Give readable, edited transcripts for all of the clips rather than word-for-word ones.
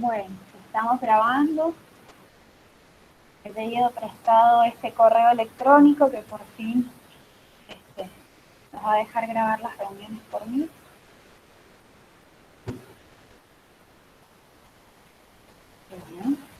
Bueno, estamos grabando. He pedido prestado este correo electrónico que por fin este, nos va a dejar grabar las reuniones por mí. Bien.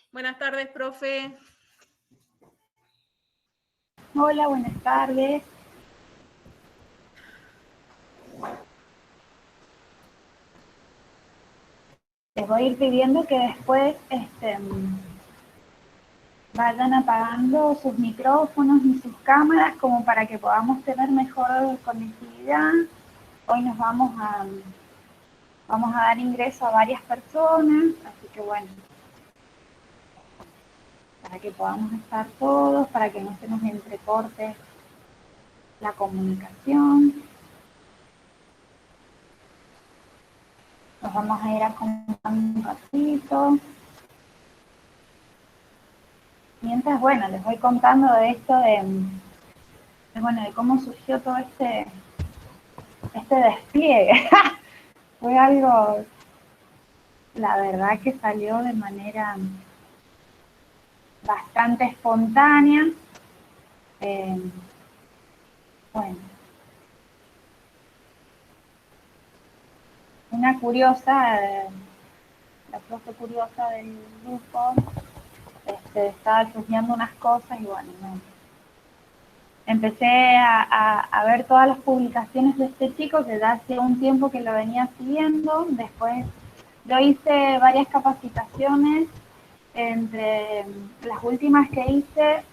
Buenas tardes, profe. Hola, buenas tardes. Les voy a ir pidiendo que después vayan apagando sus micrófonos y sus cámaras como para que podamos tener mejor conectividad. Hoy vamos a dar ingreso a varias personas, así que bueno, para que podamos estar todos, para que no se nos entrecorte la comunicación. Nos vamos a ir acomodando un ratito. Mientras, bueno, les voy contando de esto de cómo surgió todo este despliegue. Fue algo, la verdad, que salió de manera bastante espontánea. Bueno, una curiosa, la profe curiosa del grupo, estaba chusmeando unas cosas y bueno, empecé a ver todas las publicaciones de este chico que ya hace un tiempo que lo venía siguiendo. Después yo hice varias capacitaciones, entre las últimas que hice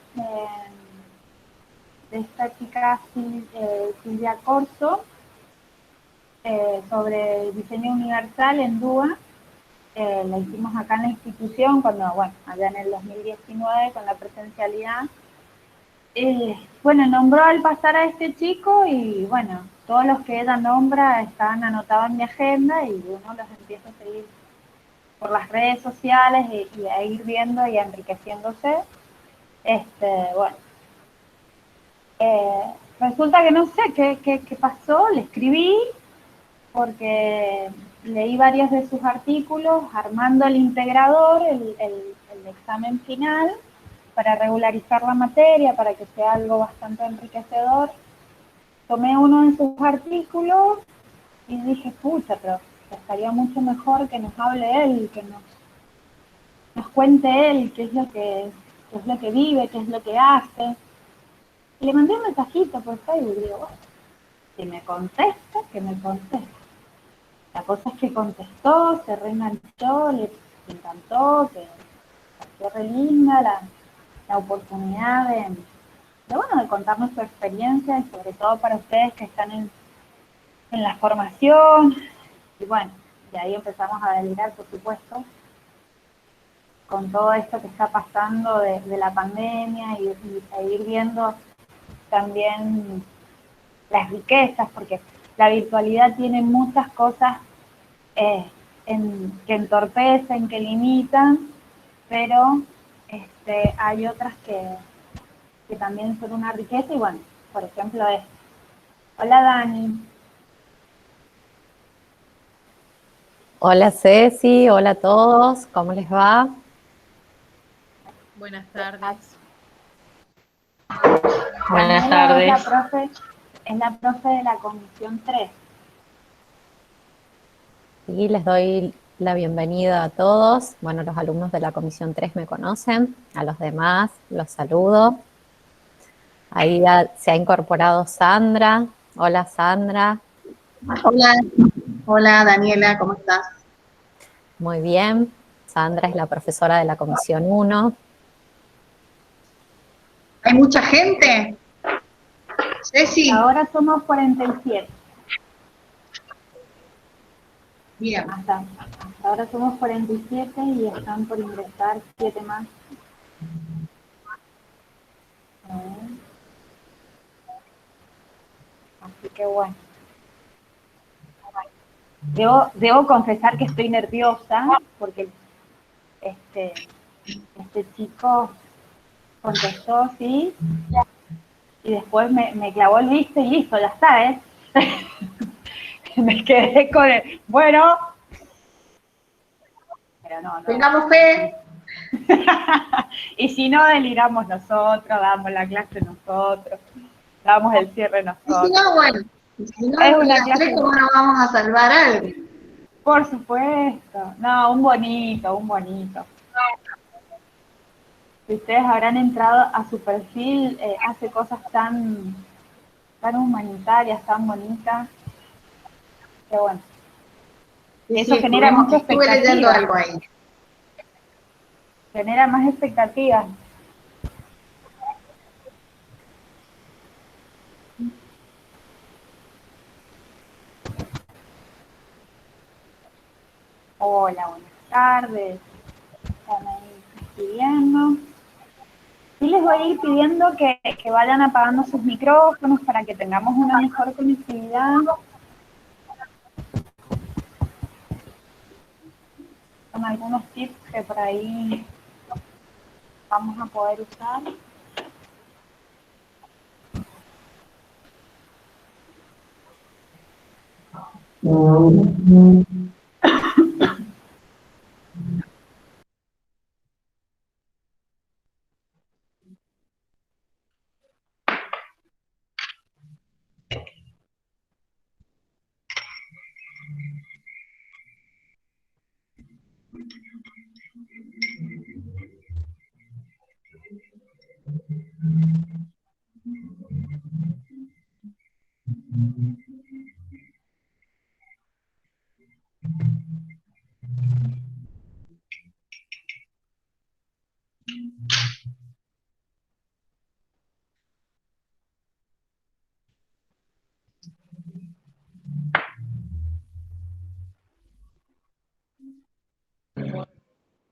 de esta chica Silvia Corso, sobre diseño universal en DUA. La hicimos acá en la institución, allá en el 2019 con la presencialidad. Bueno, nombró al pasar a este chico y bueno, todos los que ella nombra estaban anotados en mi agenda y uno los empieza a seguir por las redes sociales y a ir viendo y enriqueciéndose. Bueno, resulta que no sé qué pasó, le escribí porque leí varios de sus artículos armando el integrador, el examen final, para regularizar la materia, para que sea algo bastante enriquecedor. Tomé uno de sus artículos y dije, pucha, pero estaría mucho mejor que nos hable él, que nos cuente él qué es lo que vive, qué es lo que hace. Y le mandé un mensajito por Facebook y digo, bueno, que me conteste, que me conteste. La cosa es que contestó, se reenganchó, le encantó, que pareció re linda la oportunidad de contarnos su experiencia y sobre todo para ustedes que están en la formación. Y bueno, de ahí empezamos a delirar, por supuesto, con todo esto que está pasando de la pandemia y ir viendo también las riquezas, porque la virtualidad tiene muchas cosas eh, que entorpecen, que limitan, pero hay otras que también son una riqueza y bueno, por ejemplo es, hola Dani. Hola Ceci, hola a todos, ¿cómo les va? Buenas tardes. Buenas Daniela tardes. es la profe de la comisión 3. Sí, les doy la bienvenida a todos. Bueno, los alumnos de la Comisión 3 me conocen, a los demás los saludo. Ahí ya se ha incorporado Sandra. Hola, Sandra. Hola, hola Daniela, ¿cómo estás? Muy bien. Sandra es la profesora de la Comisión 1. ¿Hay mucha gente? Ceci, Ahora somos 47. bien. Hasta ahora somos 47 y están por ingresar 7 más. A ver. Así que bueno. Debo confesar que estoy nerviosa porque este chico contestó sí y después me clavó el visto y listo, ya está, ¿eh? Me quedé con el, bueno, pero no. Tengamos fe. Y si no, deliramos nosotros, damos la clase nosotros, damos el cierre Y si nosotros. no, bueno. Y si no, Es entre una las tres, clase, ¿cómo nos vamos a salvar algo? por supuesto. No, un bonito, un bonito. Si ustedes habrán entrado a su perfil, hace cosas tan humanitarias, tan bonitas, que bueno. Sí, Eso sí, genera mucha estuve leyendo expectativa, algo ahí. genera más expectativas. Hola, buenas tardes. Están ahí escribiendo. Sí les voy a ir pidiendo que vayan apagando sus micrófonos para que tengamos una mejor conectividad. Son algunos tips que por ahí vamos a poder usar.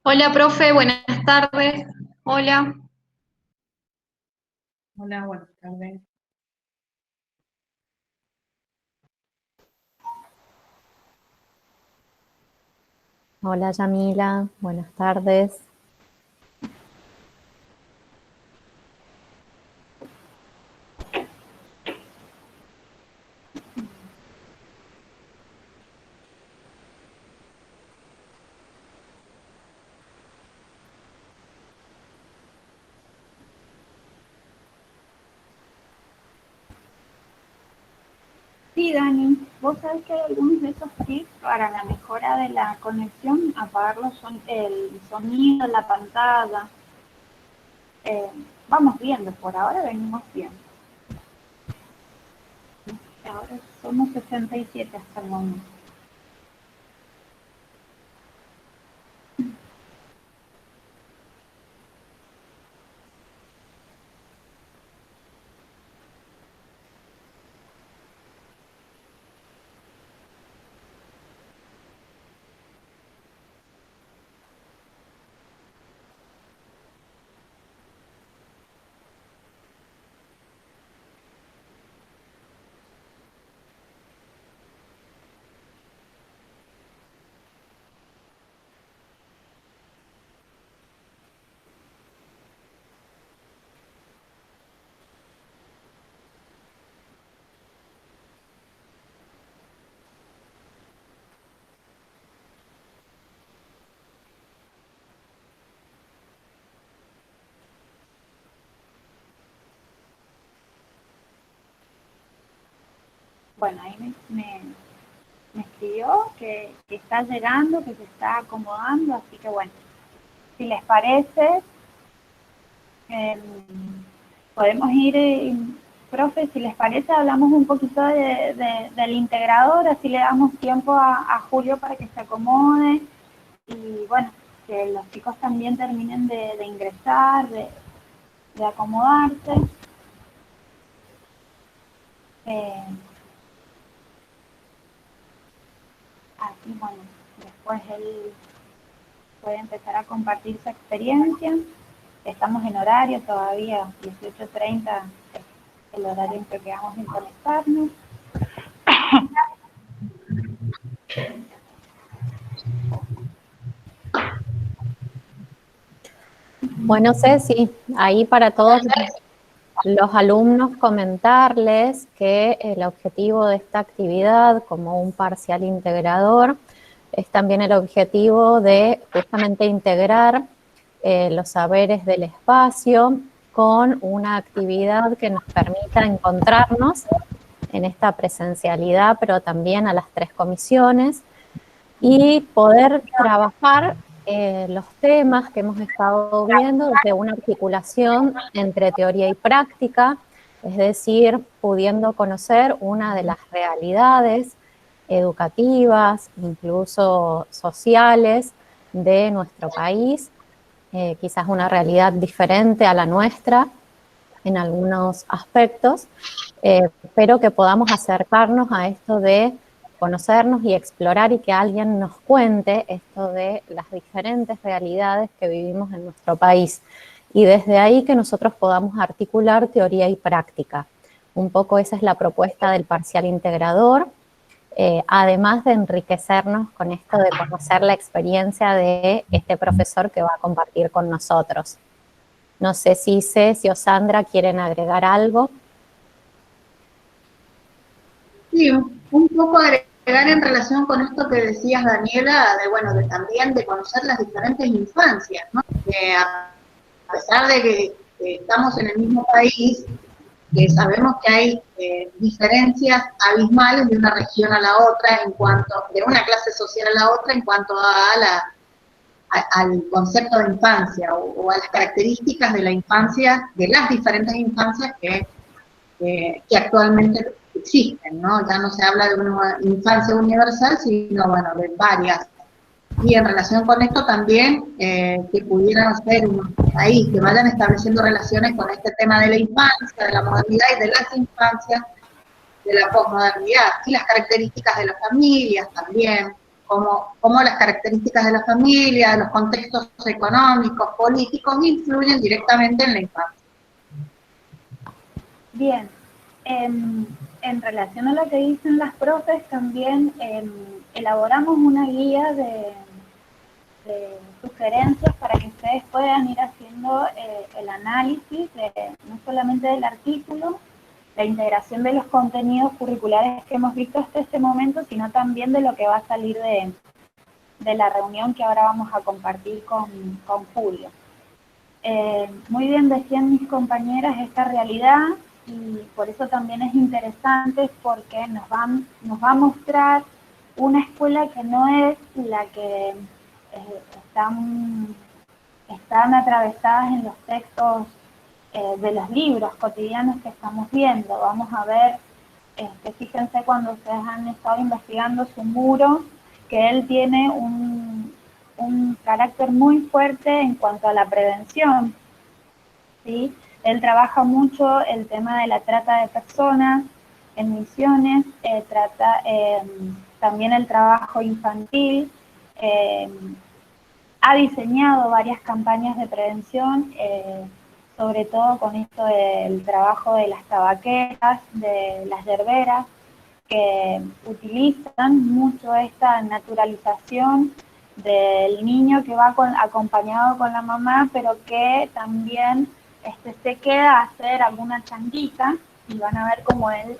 Hola, profe, buenas tardes. Hola. Hola, buenas tardes. Hola, Yamila. Buenas tardes. Sí, Dani, vos sabés que hay algunos de esos tips para la mejora de la conexión, apagar el sonido, la pantalla. Vamos viendo, por ahora venimos viendo. Ahora somos 67 hasta el momento. Bueno, ahí me escribió, que está llegando, que se está acomodando, así que bueno, si les parece, podemos ir, profe, si les parece, hablamos un poquito del integrador, así le damos tiempo a Julio para que se acomode, y bueno, que los chicos también terminen de ingresar, de acomodarse. Así, bueno, después él puede empezar a compartir su experiencia. Estamos en horario todavía, 18:30 es el horario en que quedamos en conectarnos. Bueno, Ceci, ahí para todos los alumnos comentarles que el objetivo de esta actividad como un parcial integrador es también el objetivo de justamente integrar los saberes del espacio con una actividad que nos permita encontrarnos en esta presencialidad, pero también a las 3 comisiones, y poder trabajar los temas que hemos estado viendo desde una articulación entre teoría y práctica, es decir, pudiendo conocer una de las realidades educativas, incluso sociales de nuestro país, quizás una realidad diferente a la nuestra en algunos aspectos, pero que podamos acercarnos a esto de conocernos y explorar y que alguien nos cuente esto de las diferentes realidades que vivimos en nuestro país. Y desde ahí que nosotros podamos articular teoría y práctica. Un poco esa es la propuesta del parcial integrador, además de enriquecernos con esto de conocer la experiencia de este profesor que va a compartir con nosotros. No sé si Ceci o Sandra quieren agregar algo. Sí, un poco agregar en relación con esto que decías, Daniela, de bueno, también de conocer las diferentes infancias, ¿no? Que a pesar de que estamos en el mismo país, que sabemos que hay diferencias abismales de una región a la otra en cuanto, de una clase social a la otra en cuanto al concepto de infancia o a las características de la infancia, de las diferentes infancias que actualmente existen, ¿no? Ya no se habla de una infancia universal, sino, bueno, de varias. Y en relación con esto también, que pudieran ser ahí, que vayan estableciendo relaciones con este tema de la infancia, de la modernidad y de las infancias, de la posmodernidad, y las características de las familias también, cómo las características de la familia, de los contextos económicos, políticos, influyen directamente en la infancia. Bien, en relación a lo que dicen las profes, también elaboramos una guía de sugerencias para que ustedes puedan ir haciendo el análisis no solamente del artículo, la integración de los contenidos curriculares que hemos visto hasta este momento, sino también de lo que va a salir de la reunión que ahora vamos a compartir con Julio. Muy bien decían mis compañeras esta realidad, y por eso también es interesante, porque nos va a mostrar una escuela que no es la que están atravesadas en los textos de los libros cotidianos que estamos viendo. Vamos a ver, fíjense cuando ustedes han estado investigando su muro, que él tiene un carácter muy fuerte en cuanto a la prevención, ¿sí? Él trabaja mucho el tema de la trata de personas en Misiones, trata también el trabajo infantil, ha diseñado varias campañas de prevención, sobre todo con esto del trabajo de las tabaqueras, de las yerberas, que utilizan mucho esta naturalización del niño que va acompañado con la mamá, pero que también se queda a hacer alguna changuita, y van a ver cómo él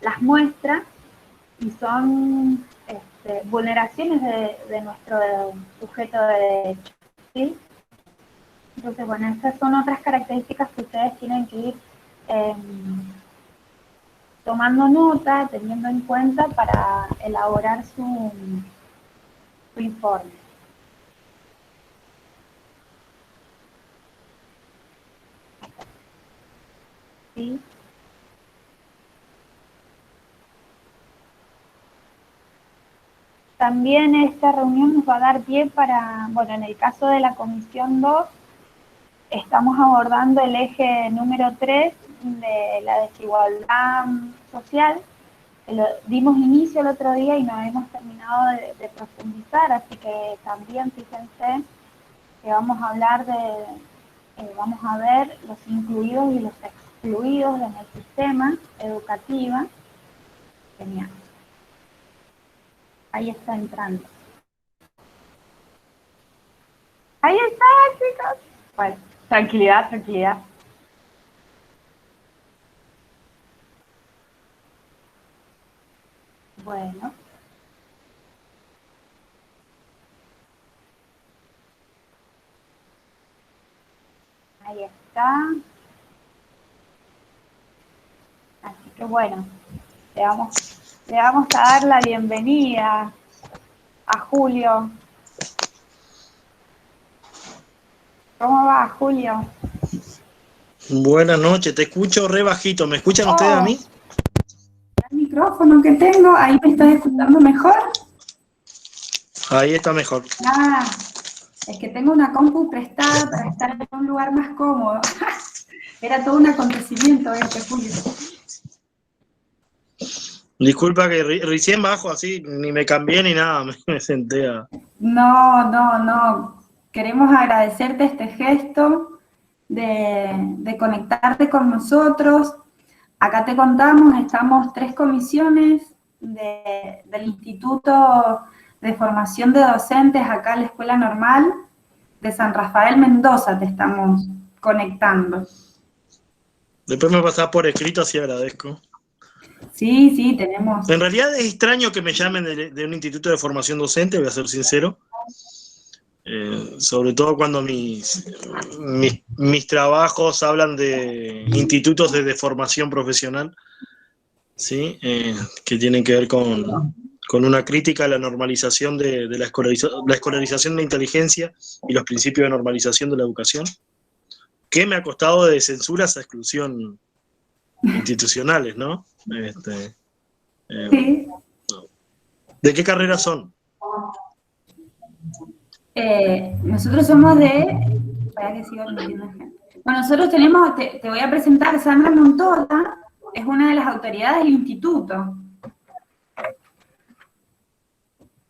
las muestra, y son vulneraciones de nuestro sujeto de derecho, ¿sí? Entonces, bueno, estas son otras características que ustedes tienen que ir tomando nota, teniendo en cuenta para elaborar su informe. ¿Sí? También esta reunión nos va a dar pie para, bueno, en el caso de la Comisión 2, estamos abordando el eje número 3 de la desigualdad social. Dimos inicio el otro día y no hemos terminado de profundizar, así que también fíjense que vamos a hablar vamos a ver los incluidos y los excluidos en el sistema educativo. Genial. Ahí está entrando. Ahí está, chicos. Bueno, tranquilidad, tranquilidad. Bueno. Ahí está. Así que bueno, le vamos a dar la bienvenida a Julio. ¿Cómo va, Julio? Buenas noches, te escucho re bajito. ¿Me escuchan ustedes a mí? El micrófono que tengo, ¿ahí me estás escuchando mejor? Ahí está mejor. Ah, es que tengo una compu prestada para estar en un lugar más cómodo. Era todo un acontecimiento Julio. Disculpa que recién bajo así, ni me cambié ni nada, me senté a... No. Queremos agradecerte este gesto de conectarte con nosotros. Acá te contamos, estamos 3 comisiones del Instituto de Formación de Docentes acá en la Escuela Normal de San Rafael Mendoza, te estamos conectando. Después me pasás por escrito, así agradezco. Sí, tenemos. En realidad es extraño que me llamen de un instituto de formación docente, voy a ser sincero. Sobre todo cuando mis trabajos hablan de institutos de formación profesional, ¿sí? Que tienen que ver con una crítica a la normalización de la escolarización de la inteligencia y los principios de normalización de la educación, que me ha costado de censuras a exclusión institucionales, ¿no? Sí. ¿De qué carrera son? Nosotros somos de... Bueno, nosotros tenemos, te voy a presentar, Sandra Montoya, es una de las autoridades del instituto.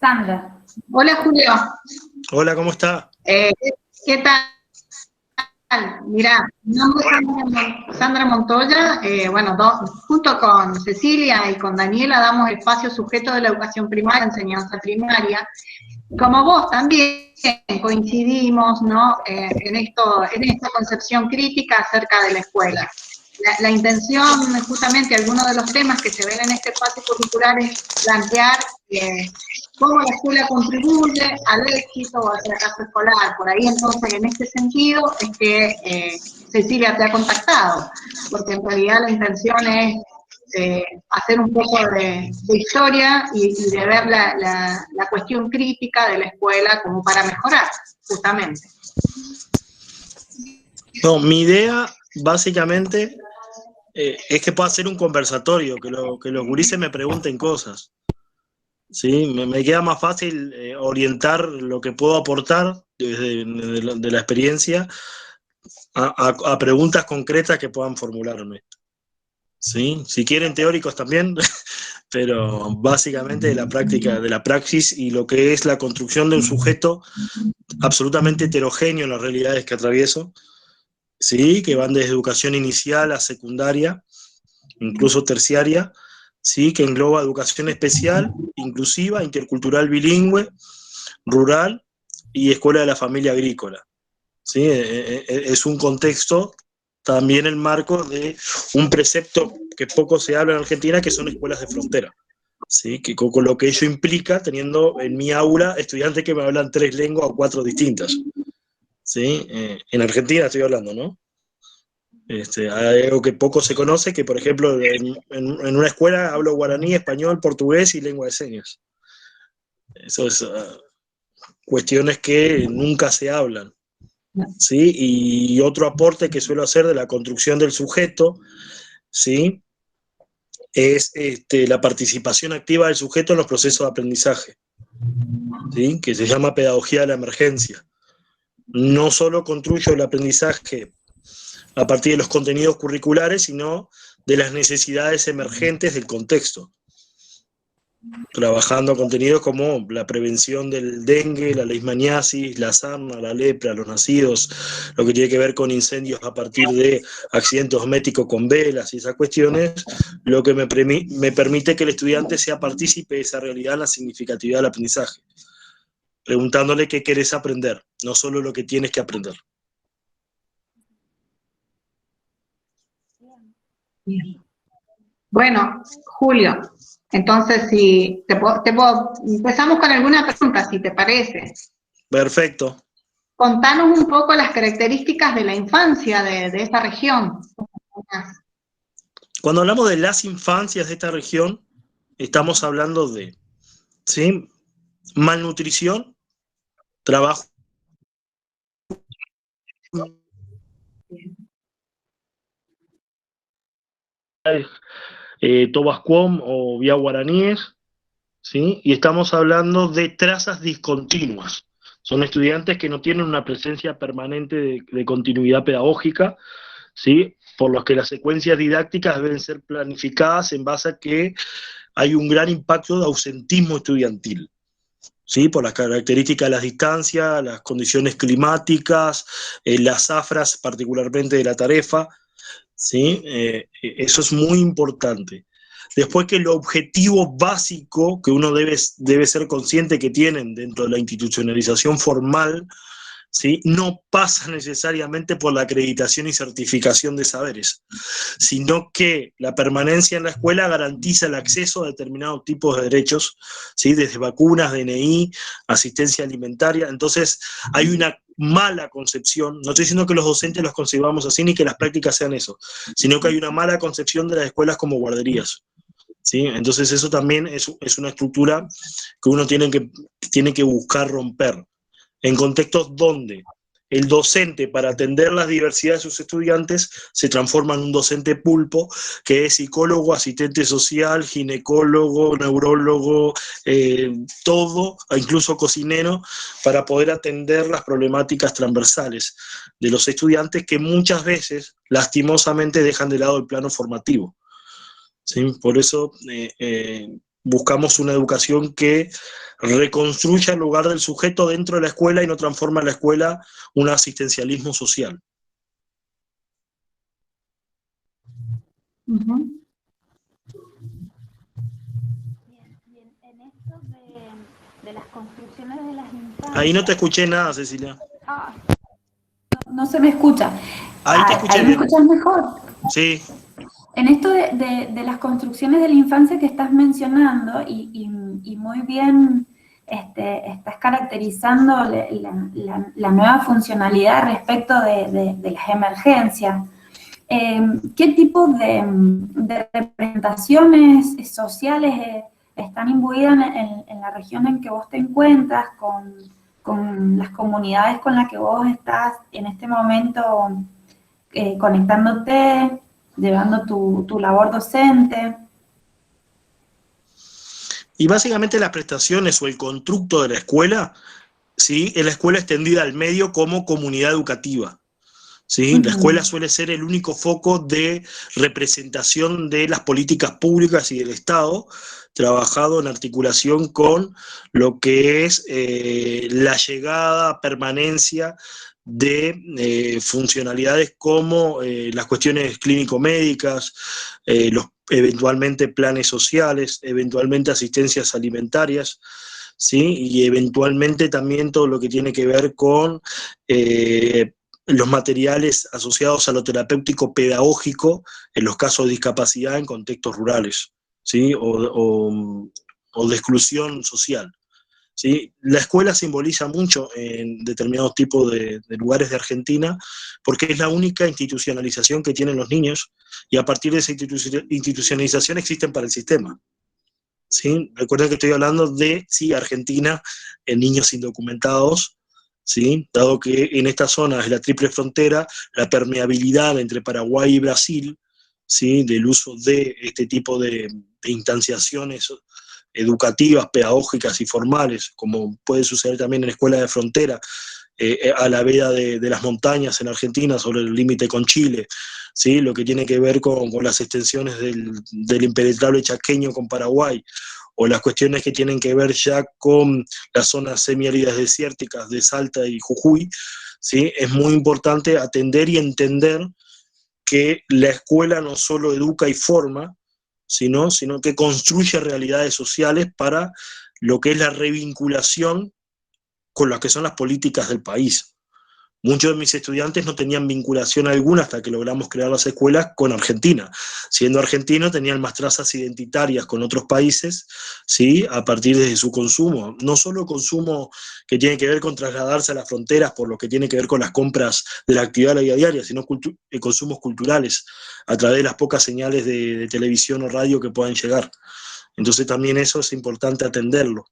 Sandra. Hola, Julio. Hola, ¿cómo está? ¿Qué tal? Mirá, mi nombre es Sandra Montoya, junto con Cecilia y con Daniela damos el espacio sujeto de la educación primaria, enseñanza primaria. Como vos también coincidimos, ¿no? en esta concepción crítica acerca de la escuela. La intención, justamente, algunos de los temas que se ven en este espacio curricular es plantear cómo la escuela contribuye al éxito o al fracaso escolar. Por ahí, entonces, en este sentido, es que Cecilia te ha contactado, porque en realidad la intención es hacer un poco de historia y de ver la cuestión crítica de la escuela como para mejorar, justamente. No, mi idea, básicamente, es que pueda ser un conversatorio, que los gurises me pregunten cosas. ¿Sí? Me queda más fácil orientar lo que puedo aportar de la experiencia a preguntas concretas que puedan formularme. ¿Sí? Si quieren teóricos también, pero básicamente de la práctica, de la praxis y lo que es la construcción de un sujeto absolutamente heterogéneo en las realidades que atravieso, ¿sí? Que van desde educación inicial a secundaria, incluso terciaria, ¿sí? Que engloba educación especial, inclusiva, intercultural bilingüe, rural y escuela de la familia agrícola. ¿Sí? Es un contexto, también el marco de un precepto que poco se habla en Argentina, que son escuelas de frontera. ¿Sí? Que con lo que ello implica, teniendo en mi aula estudiantes que me hablan 3 lenguas o 4 distintas. ¿Sí? En Argentina estoy hablando, ¿no? Hay algo que poco se conoce, que por ejemplo en una escuela hablo guaraní, español, portugués y lengua de señas. Eso es cuestiones que nunca se hablan. ¿Sí? Y otro aporte que suelo hacer de la construcción del sujeto, ¿sí? Es la participación activa del sujeto en los procesos de aprendizaje, ¿sí? Que se llama pedagogía de la emergencia. No solo construyo el aprendizaje a partir de los contenidos curriculares, sino de las necesidades emergentes del contexto, trabajando contenidos como la prevención del dengue, la leishmaniasis, la sarna, la lepra, los nacidos, lo que tiene que ver con incendios a partir de accidentes domésticos con velas y esas cuestiones, lo que me permite que el estudiante sea partícipe de esa realidad, la significatividad del aprendizaje, preguntándole qué querés aprender, no solo lo que tienes que aprender. Bien. Bueno, Julio, entonces si empezamos con alguna pregunta, si te parece. Perfecto. Contanos un poco las características de la infancia de esta región. Cuando hablamos de las infancias de esta región, estamos hablando de, ¿sí?, malnutrición, trabajo, Tobascom o vía guaraníes, ¿sí? Y estamos hablando de trazas discontinuas. Son estudiantes que no tienen una presencia permanente de continuidad pedagógica, ¿sí? Por los que las secuencias didácticas deben ser planificadas en base a que hay un gran impacto de ausentismo estudiantil, ¿sí? Por las características de las distancias, las condiciones climáticas, las zafras, particularmente de la tarefa, ¿sí? Eso es muy importante. Después, que el objetivo básico que uno debe ser consciente que tienen dentro de la institucionalización formal, ¿sí?, no pasa necesariamente por la acreditación y certificación de saberes, sino que la permanencia en la escuela garantiza el acceso a determinados tipos de derechos, ¿sí?, desde vacunas, DNI, asistencia alimentaria. Entonces hay una mala concepción, no estoy diciendo que los docentes los concebamos así ni que las prácticas sean eso, sino que hay una mala concepción de las escuelas como guarderías, ¿sí? Entonces eso también es una estructura que uno tiene que buscar romper, en contextos donde el docente, para atender las diversidades de sus estudiantes, se transforma en un docente pulpo, que es psicólogo, asistente social, ginecólogo, neurólogo, todo, incluso cocinero, para poder atender las problemáticas transversales de los estudiantes, que muchas veces, lastimosamente, dejan de lado el plano formativo, ¿sí? Por eso buscamos una educación que reconstruya el lugar del sujeto dentro de la escuela y no transforma en la escuela un asistencialismo social. Bien, en esto de las construcciones de las infancias... Ahí no te escuché nada, Cecilia. No se me escucha. Ahí te escuché ¿Ahí bien. me escuchas mejor? Sí. En esto de las construcciones de la infancia que estás mencionando, y muy bien estás caracterizando la nueva funcionalidad respecto de las emergencias, ¿qué tipo de representaciones sociales están imbuidas en la región en que vos te encuentras, con las comunidades con las que vos estás en este momento conectándote, llevando tu labor docente? Y básicamente las prestaciones o el constructo de la escuela, ¿sí?, es la escuela extendida al medio como comunidad educativa, ¿sí? La escuela suele ser el único foco de representación de las políticas públicas y del Estado, trabajado en articulación con lo que es la llegada, permanencia de funcionalidades como las cuestiones clínico-médicas, eventualmente planes sociales, eventualmente asistencias alimentarias, ¿sí?, y eventualmente también todo lo que tiene que ver con los materiales asociados a lo terapéutico pedagógico en los casos de discapacidad en contextos rurales, ¿sí?, o de exclusión social. ¿sí? La escuela simboliza mucho en determinados tipos de lugares de Argentina, porque es la única institucionalización que tienen los niños, y a partir de esa institucionalización existen para el sistema. ¿Sí? Recuerden que estoy hablando de, sí, Argentina, en niños indocumentados, ¿sí? Dado que en esta zona es la triple frontera, la permeabilidad entre Paraguay y Brasil, ¿sí? Del uso de este tipo de instanciaciones educativas, pedagógicas y formales, como puede suceder también en escuelas de frontera, a la vera de las montañas en Argentina, sobre el límite con Chile, ¿sí? Lo que tiene que ver con las extensiones del impenetrable chaqueño con Paraguay, o las cuestiones que tienen que ver ya con las zonas semiáridas desérticas de Salta y Jujuy, ¿sí? Es muy importante atender y entender que la escuela no solo educa y forma, sino que construye realidades sociales para lo que es la revinculación con las que son las políticas del país. Muchos de mis estudiantes no tenían vinculación alguna hasta que logramos crear las escuelas con Argentina. Siendo argentino, tenían más trazas identitarias con otros países, ¿sí? A partir de su consumo. No solo consumo que tiene que ver con trasladarse a las fronteras por lo que tiene que ver con las compras de la actividad de la vida diaria, sino consumos culturales a través de las pocas señales de televisión o radio que puedan llegar. Entonces también eso es importante atenderlo.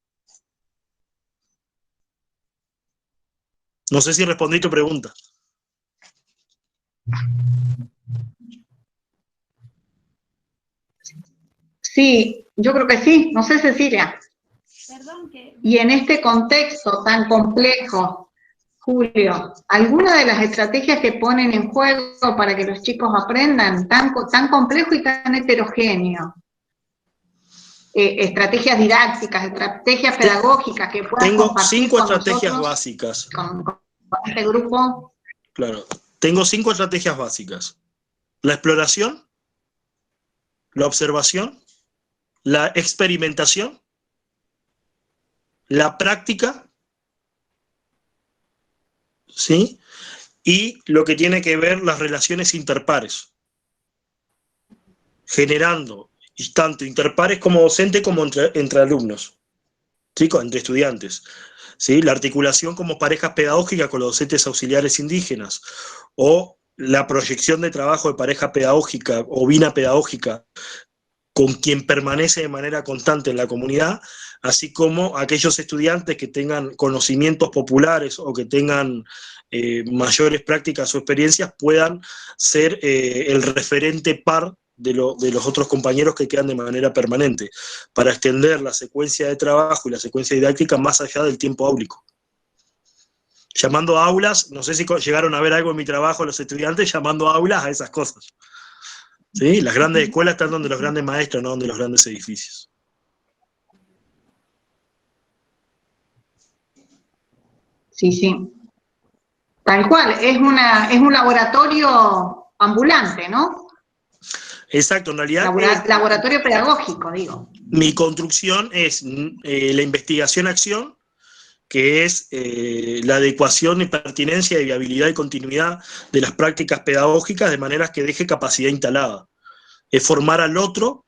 No sé si respondí tu pregunta. Sí, yo creo que sí. No sé, Cecilia. Perdón que... Y en este contexto tan complejo, Julio, ¿alguna de las estrategias que ponen en juego para que los chicos aprendan tan complejo y tan heterogéneo? Estrategias didácticas, estrategias pedagógicas que puedan Tengo compartir 5 con estrategias nosotros, básicas. con este grupo. Claro, tengo 5 estrategias básicas. La exploración, la observación, la experimentación, la práctica, ¿sí? Y lo que tiene que ver las relaciones interpares, generando tanto interpares como docente como entre alumnos, ¿sí? Entre estudiantes, ¿sí? La articulación como parejas pedagógicas con los docentes auxiliares indígenas, o la proyección de trabajo de pareja pedagógica o bina pedagógica con quien permanece de manera constante en la comunidad, así como aquellos estudiantes que tengan conocimientos populares o que tengan mayores prácticas o experiencias puedan ser el referente par de los otros compañeros que quedan de manera permanente, para extender la secuencia de trabajo y la secuencia didáctica más allá del tiempo áulico. Llamando a aulas, no sé si llegaron a ver algo en mi trabajo los estudiantes, llamando a aulas a esas cosas. ¿Sí? Las grandes escuelas están donde los grandes maestros, no donde los grandes edificios. Sí, sí. Tal cual, es un laboratorio ambulante, ¿no? Exacto, en realidad... laboratorio pedagógico, digo. Mi construcción es la investigación-acción, que es la adecuación y pertinencia de viabilidad y continuidad de las prácticas pedagógicas de manera que deje capacidad instalada. Es formar al otro,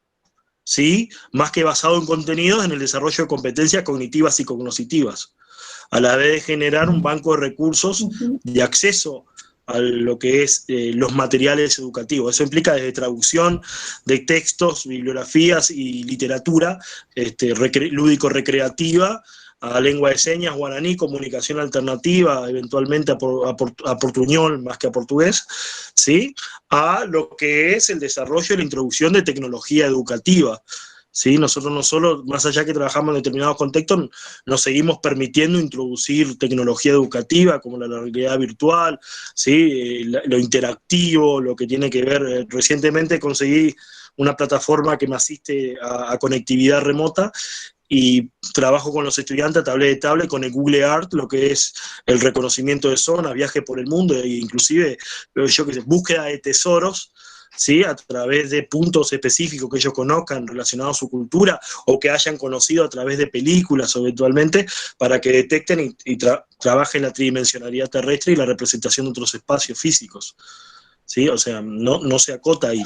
¿sí? Más que basado en contenidos, en el desarrollo de competencias cognitivas y cognoscitivas, a la vez de generar un banco de recursos de acceso a lo que es los materiales educativos. Eso implica desde traducción de textos, bibliografías y literatura lúdico-recreativa, a lengua de señas, guaraní, comunicación alternativa, eventualmente a portuñol más que a portugués, ¿sí? A lo que es el desarrollo y la introducción de tecnología educativa, ¿sí? Nosotros no solo, más allá que trabajamos en determinados contextos, nos seguimos permitiendo introducir tecnología educativa como la realidad virtual, ¿sí? Lo interactivo, lo que tiene que ver, recientemente conseguí una plataforma que me asiste a conectividad remota, y trabajo con los estudiantes a tablet de tablet con el Google Earth, lo que es el reconocimiento de zonas, viaje por el mundo, e inclusive búsqueda de tesoros, ¿sí? A través de puntos específicos que ellos conozcan relacionados a su cultura o que hayan conocido a través de películas eventualmente, para que detecten y trabajen la tridimensionalidad terrestre y la representación de otros espacios físicos, ¿sí? O sea, no se acota ahí.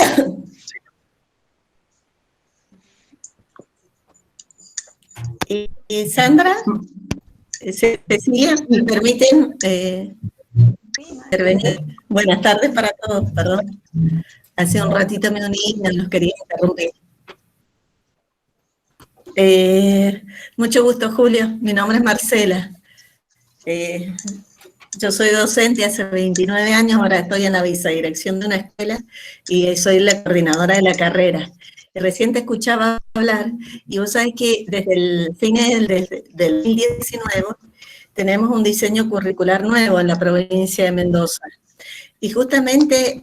Sandra. Cecilia, ¿me permiten intervenir? Buenas tardes para todos, perdón. Hace un ratito me uní y no los quería interrumpir. Mucho gusto, Julio. Mi nombre es Marcela. Yo soy docente hace 29 años, ahora estoy en la vicedirección de una escuela y soy la coordinadora de la carrera. Recién te escuchaba hablar y vos sabés que desde el fin del 2019 tenemos un diseño curricular nuevo en la provincia de Mendoza. Y justamente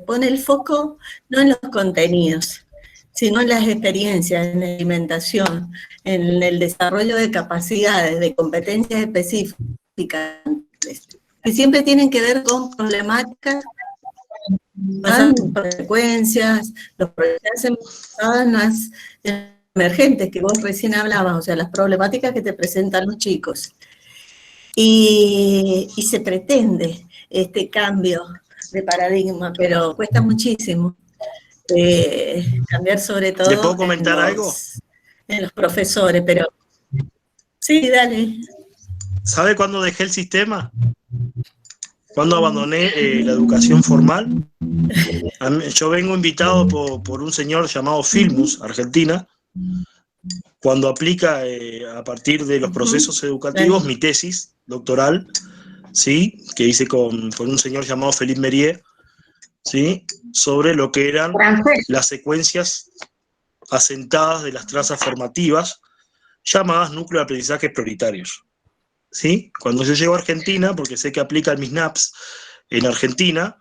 pone el foco no en los contenidos, sino en las experiencias, en la alimentación, en el desarrollo de capacidades, de competencias específicas, que siempre tienen que ver con problemáticas, consecuencias, los problemas más emergentes que vos recién hablabas, o sea, las problemáticas que te presentan los chicos. Y se pretende este cambio de paradigma, pero cuesta muchísimo cambiar, sobre todo ¿Le puedo comentar algo? En los profesores, pero sí, dale. ¿Sabe cuándo dejé el sistema? Cuando abandoné la educación formal. Yo vengo invitado por un señor llamado Filmus, Argentina, cuando aplica a partir de los procesos educativos mi tesis doctoral, ¿sí? Que hice con un señor llamado Philippe Mérier, ¿sí? Sobre lo que eran las secuencias asentadas de las trazas formativas, llamadas núcleo de aprendizajes prioritarios. ¿Sí? Cuando yo llego a Argentina, porque sé que aplican mis NAPs en Argentina,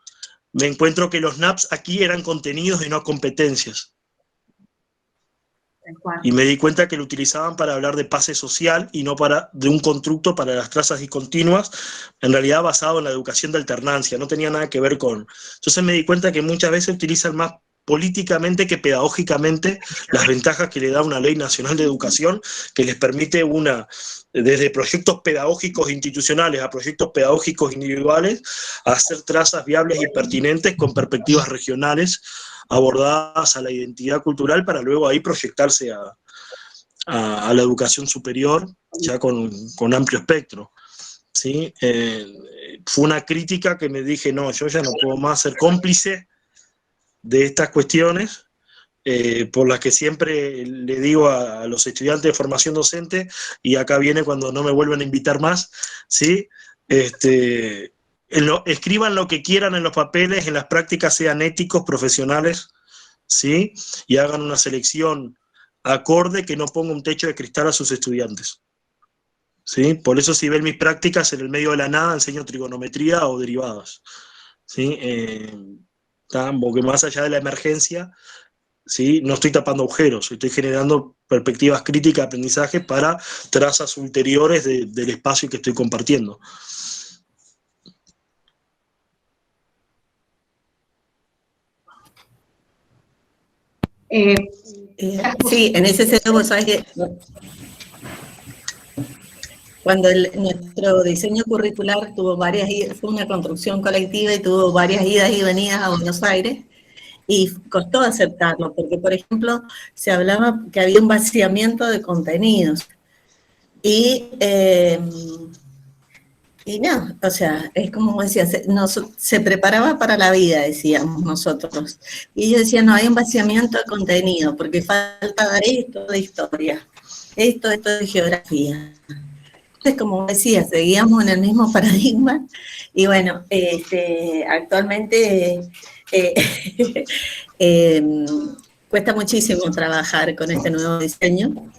me encuentro que los NAPs aquí eran contenidos y no competencias. Y me di cuenta que lo utilizaban para hablar de pase social y no de un constructo para las trazas discontinuas, en realidad basado en la educación de alternancia, no tenía nada que ver con... Entonces me di cuenta que muchas veces utilizan más políticamente que pedagógicamente las ventajas que le da una ley nacional de educación que les permite desde proyectos pedagógicos institucionales a proyectos pedagógicos individuales, a hacer trazas viables y pertinentes con perspectivas regionales abordadas a la identidad cultural para luego ahí proyectarse a la educación superior ya con amplio espectro. ¿Sí? Fue una crítica que me dije, no, yo ya no puedo más ser cómplice de estas cuestiones, por las que siempre le digo a los estudiantes de formación docente, y acá viene cuando no me vuelven a invitar más, ¿sí? Escriban lo que quieran en los papeles, en las prácticas sean éticos, profesionales, ¿sí? Y hagan una selección acorde que no ponga un techo de cristal a sus estudiantes. ¿Sí? Por eso si ven mis prácticas en el medio de la nada enseño trigonometría o derivadas. ¿Sí? Porque más allá de la emergencia, ¿sí? No estoy tapando agujeros, estoy generando perspectivas críticas de aprendizaje para trazas ulteriores del espacio que estoy compartiendo. Sí, en ese sentido, vos sabés que cuando nuestro diseño curricular tuvo fue una construcción colectiva y tuvo varias idas y venidas a Buenos Aires, y costó aceptarlo, porque, por ejemplo, se hablaba que había un vaciamiento de contenidos. Y no, o sea, es como decía, se preparaba para la vida, decíamos nosotros. Y ellos decían, no, hay un vaciamiento de contenido, porque falta dar esto de historia, esto de geografía. Entonces, como decía, seguíamos en el mismo paradigma, y bueno, actualmente cuesta muchísimo trabajar con este nuevo diseño,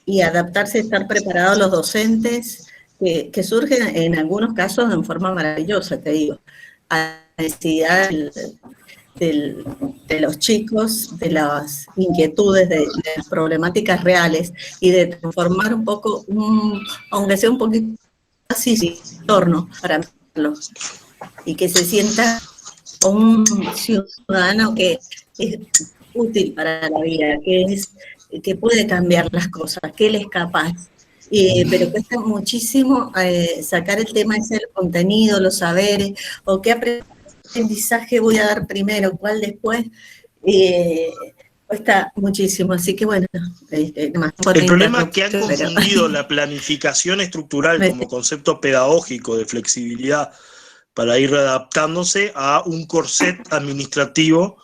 y adaptarse, estar preparados los docentes, que surgen en algunos casos en forma maravillosa, te digo, a la necesidad de los chicos, de las inquietudes, de las problemáticas reales, y de transformar un poco, aunque sea un poquito así, entorno para verlos, y que se sienta un ciudadano que es útil para la vida, que puede cambiar las cosas, que él es capaz. Pero cuesta muchísimo sacar el tema ese del contenido, los saberes, o qué aprendizaje voy a dar primero, cuál después, Cuesta muchísimo, así que bueno. El problema es que han confundido la planificación estructural como concepto pedagógico de flexibilidad para ir readaptándose a un corset administrativo,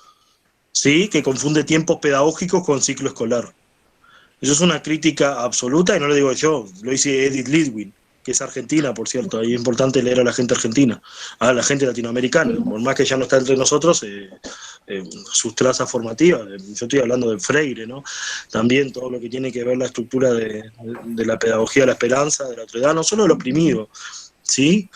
¿sí?, que confunde tiempos pedagógicos con ciclo escolar. Eso es una crítica absoluta, y no lo digo yo, lo dice Edith Lidwin, que es argentina, por cierto. Ahí es importante leer a la gente argentina, a la gente latinoamericana, por más que ya no está entre nosotros, sus trazas formativas. Yo estoy hablando de Freire, ¿no? También todo lo que tiene que ver la estructura de la pedagogía de la esperanza, de la otredad, no solo del oprimido, ¿sí?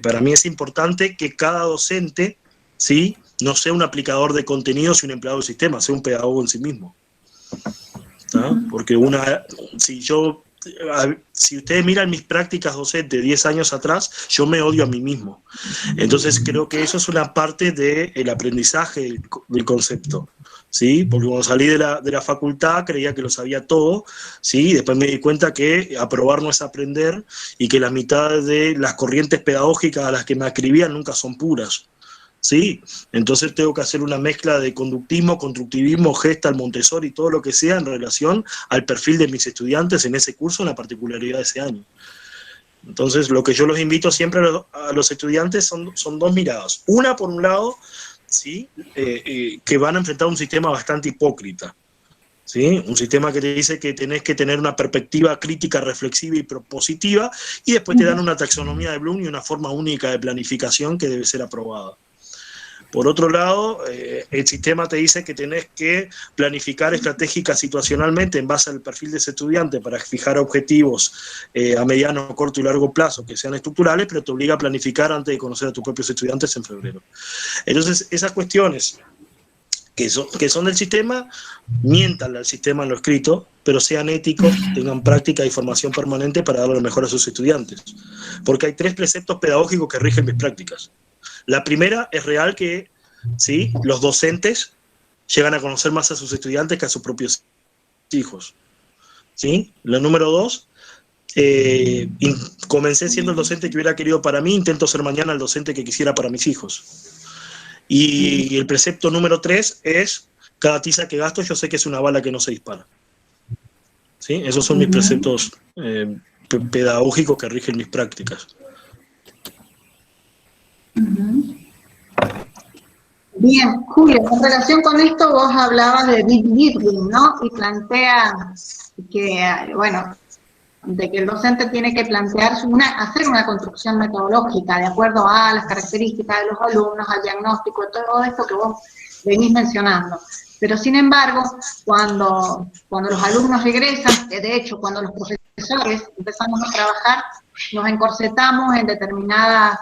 Para mí es importante que cada docente, ¿sí?, no sea un aplicador de contenidos y un empleado del sistema, sea un pedagogo en sí mismo. ¿Tá? Porque si ustedes miran mis prácticas docentes 10 años atrás, yo me odio a mí mismo. Entonces creo que eso es una parte del aprendizaje del concepto, ¿sí? Porque cuando salí de la facultad creía que lo sabía todo, ¿sí? Y después me di cuenta que aprobar no es aprender, y que la mitad de las corrientes pedagógicas a las que me adscribían nunca son puras, ¿sí? Entonces tengo que hacer una mezcla de conductismo, constructivismo, Gestalt, Montessori, todo lo que sea en relación al perfil de mis estudiantes en ese curso, en la particularidad de ese año. Entonces lo que yo los invito siempre a los estudiantes son dos miradas. Una, por un lado, ¿sí?, que van a enfrentar un sistema bastante hipócrita, ¿sí? Un sistema que te dice que tenés que tener una perspectiva crítica, reflexiva y propositiva, y después te dan una taxonomía de Bloom y una forma única de planificación que debe ser aprobada. Por otro lado, el sistema te dice que tenés que planificar estratégica situacionalmente en base al perfil de ese estudiante para fijar objetivos a mediano, corto y largo plazo que sean estructurales, pero te obliga a planificar antes de conocer a tus propios estudiantes en febrero. Entonces, esas cuestiones que son del sistema, miéntanle al sistema en lo escrito, pero sean éticos, tengan práctica y formación permanente para dar lo mejor a sus estudiantes. Porque hay 3 preceptos pedagógicos que rigen mis prácticas. La primera, es real que, ¿sí?, los docentes llegan a conocer más a sus estudiantes que a sus propios hijos, ¿sí? La número 2, comencé siendo el docente que hubiera querido para mí, intento ser mañana el docente que quisiera para mis hijos. Y el precepto número 3 es, cada tiza que gasto yo sé que es una bala que no se dispara, ¿sí? Esos son mis preceptos pedagógicos que rigen mis prácticas. Bien, Julio, en relación con esto vos hablabas de Big Giving, ¿no? Y plantea que, bueno, de que el docente tiene que plantearse hacer una construcción metodológica de acuerdo a las características de los alumnos, al diagnóstico, todo esto que vos venís mencionando. Pero sin embargo, cuando los alumnos regresan, de hecho, cuando los profesores empezamos a trabajar, nos encorsetamos en determinadas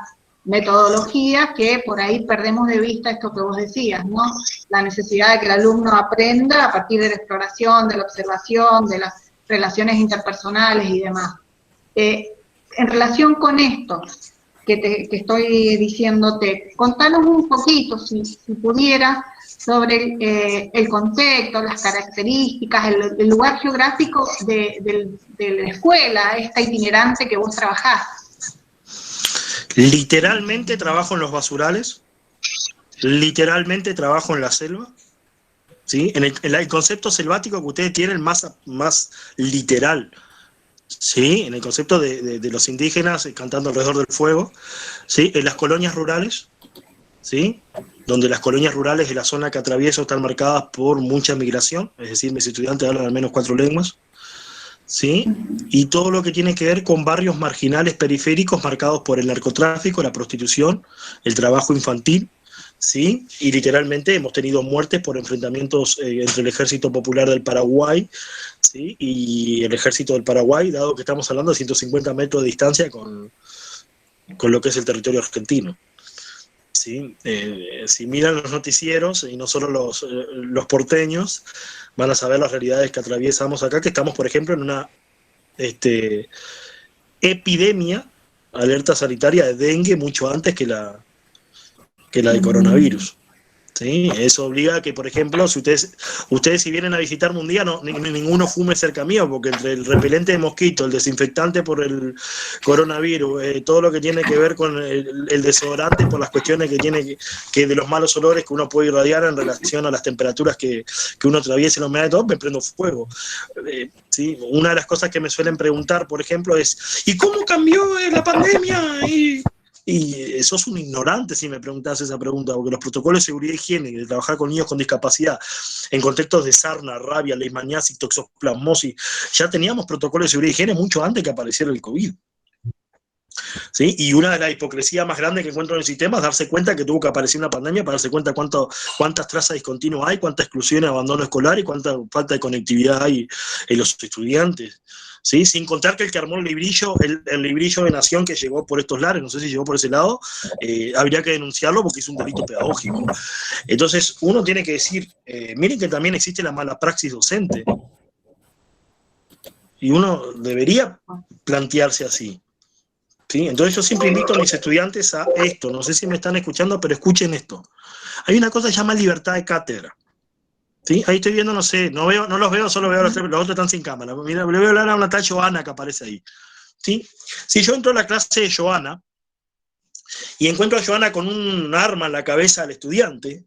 metodologías que por ahí perdemos de vista esto que vos decías, ¿no? La necesidad de que el alumno aprenda a partir de la exploración, de la observación, de las relaciones interpersonales y demás. En relación con esto que estoy diciéndote, contanos un poquito, si pudieras, sobre el contexto, las características, el lugar geográfico de la escuela, esta itinerante que vos trabajás. Literalmente trabajo en los basurales, literalmente trabajo en la selva, ¿sí? En el concepto selvático que ustedes tienen más literal, ¿sí? En el concepto de los indígenas cantando alrededor del fuego, ¿sí? En las colonias rurales, ¿sí?, donde las colonias rurales de la zona que atravieso están marcadas por mucha migración, es decir, mis estudiantes hablan al menos 4 lenguas, ¿sí? Y todo lo que tiene que ver con barrios marginales periféricos marcados por el narcotráfico, la prostitución, el trabajo infantil, ¿sí? Y literalmente hemos tenido muertes por enfrentamientos entre el Ejército Popular del Paraguay, ¿sí?, y el Ejército del Paraguay, dado que estamos hablando de 150 metros de distancia con lo que es el territorio argentino. ¿Sí? Si miran los noticieros, y no solo los porteños, van a saber las realidades que atraviesamos acá, que estamos, por ejemplo, en una epidemia, alerta sanitaria de dengue, mucho antes que la del coronavirus. ¿Sí? Eso obliga a que, por ejemplo, si ustedes si vienen a visitarme un día, ninguno fume cerca mío, porque entre el repelente de mosquito, el desinfectante por el coronavirus, todo lo que tiene que ver con el desodorante por las cuestiones que tiene que de los malos olores que uno puede irradiar en relación a las temperaturas que uno atraviesa, la humedad y todo, me prendo fuego. ¿Sí? Una de las cosas que me suelen preguntar, por ejemplo, es ¿y cómo cambió la pandemia? Y sos un ignorante si me preguntas esa pregunta, porque los protocolos de seguridad y higiene, de trabajar con niños con discapacidad, en contextos de sarna, rabia, leishmaniasis, toxoplasmosis, ya teníamos protocolos de seguridad y higiene mucho antes que apareciera el COVID. ¿Sí? Y una de las hipocresías más grandes que encuentro en el sistema es darse cuenta que tuvo que aparecer una pandemia para darse cuenta cuántas trazas discontinuas hay, cuánta exclusión y abandono escolar y cuánta falta de conectividad hay en los estudiantes. ¿Sí? Sin contar que el que armó el librillo de Nación que llegó por estos lares, no sé si llegó por ese lado, habría que denunciarlo porque es un delito pedagógico. Entonces, uno tiene que decir, miren que también existe la mala praxis docente. Y uno debería plantearse así. ¿Sí? Entonces yo siempre invito a mis estudiantes a esto, no sé si me están escuchando, pero escuchen esto. Hay una cosa que se llama libertad de cátedra. ¿Sí? Ahí estoy viendo, no sé, no los veo, solo veo los otros están sin cámara. Mira, le voy a hablar a una tal Joana que aparece ahí. ¿Sí? Si yo entro a la clase de Joana y encuentro a Joana con un arma en la cabeza al estudiante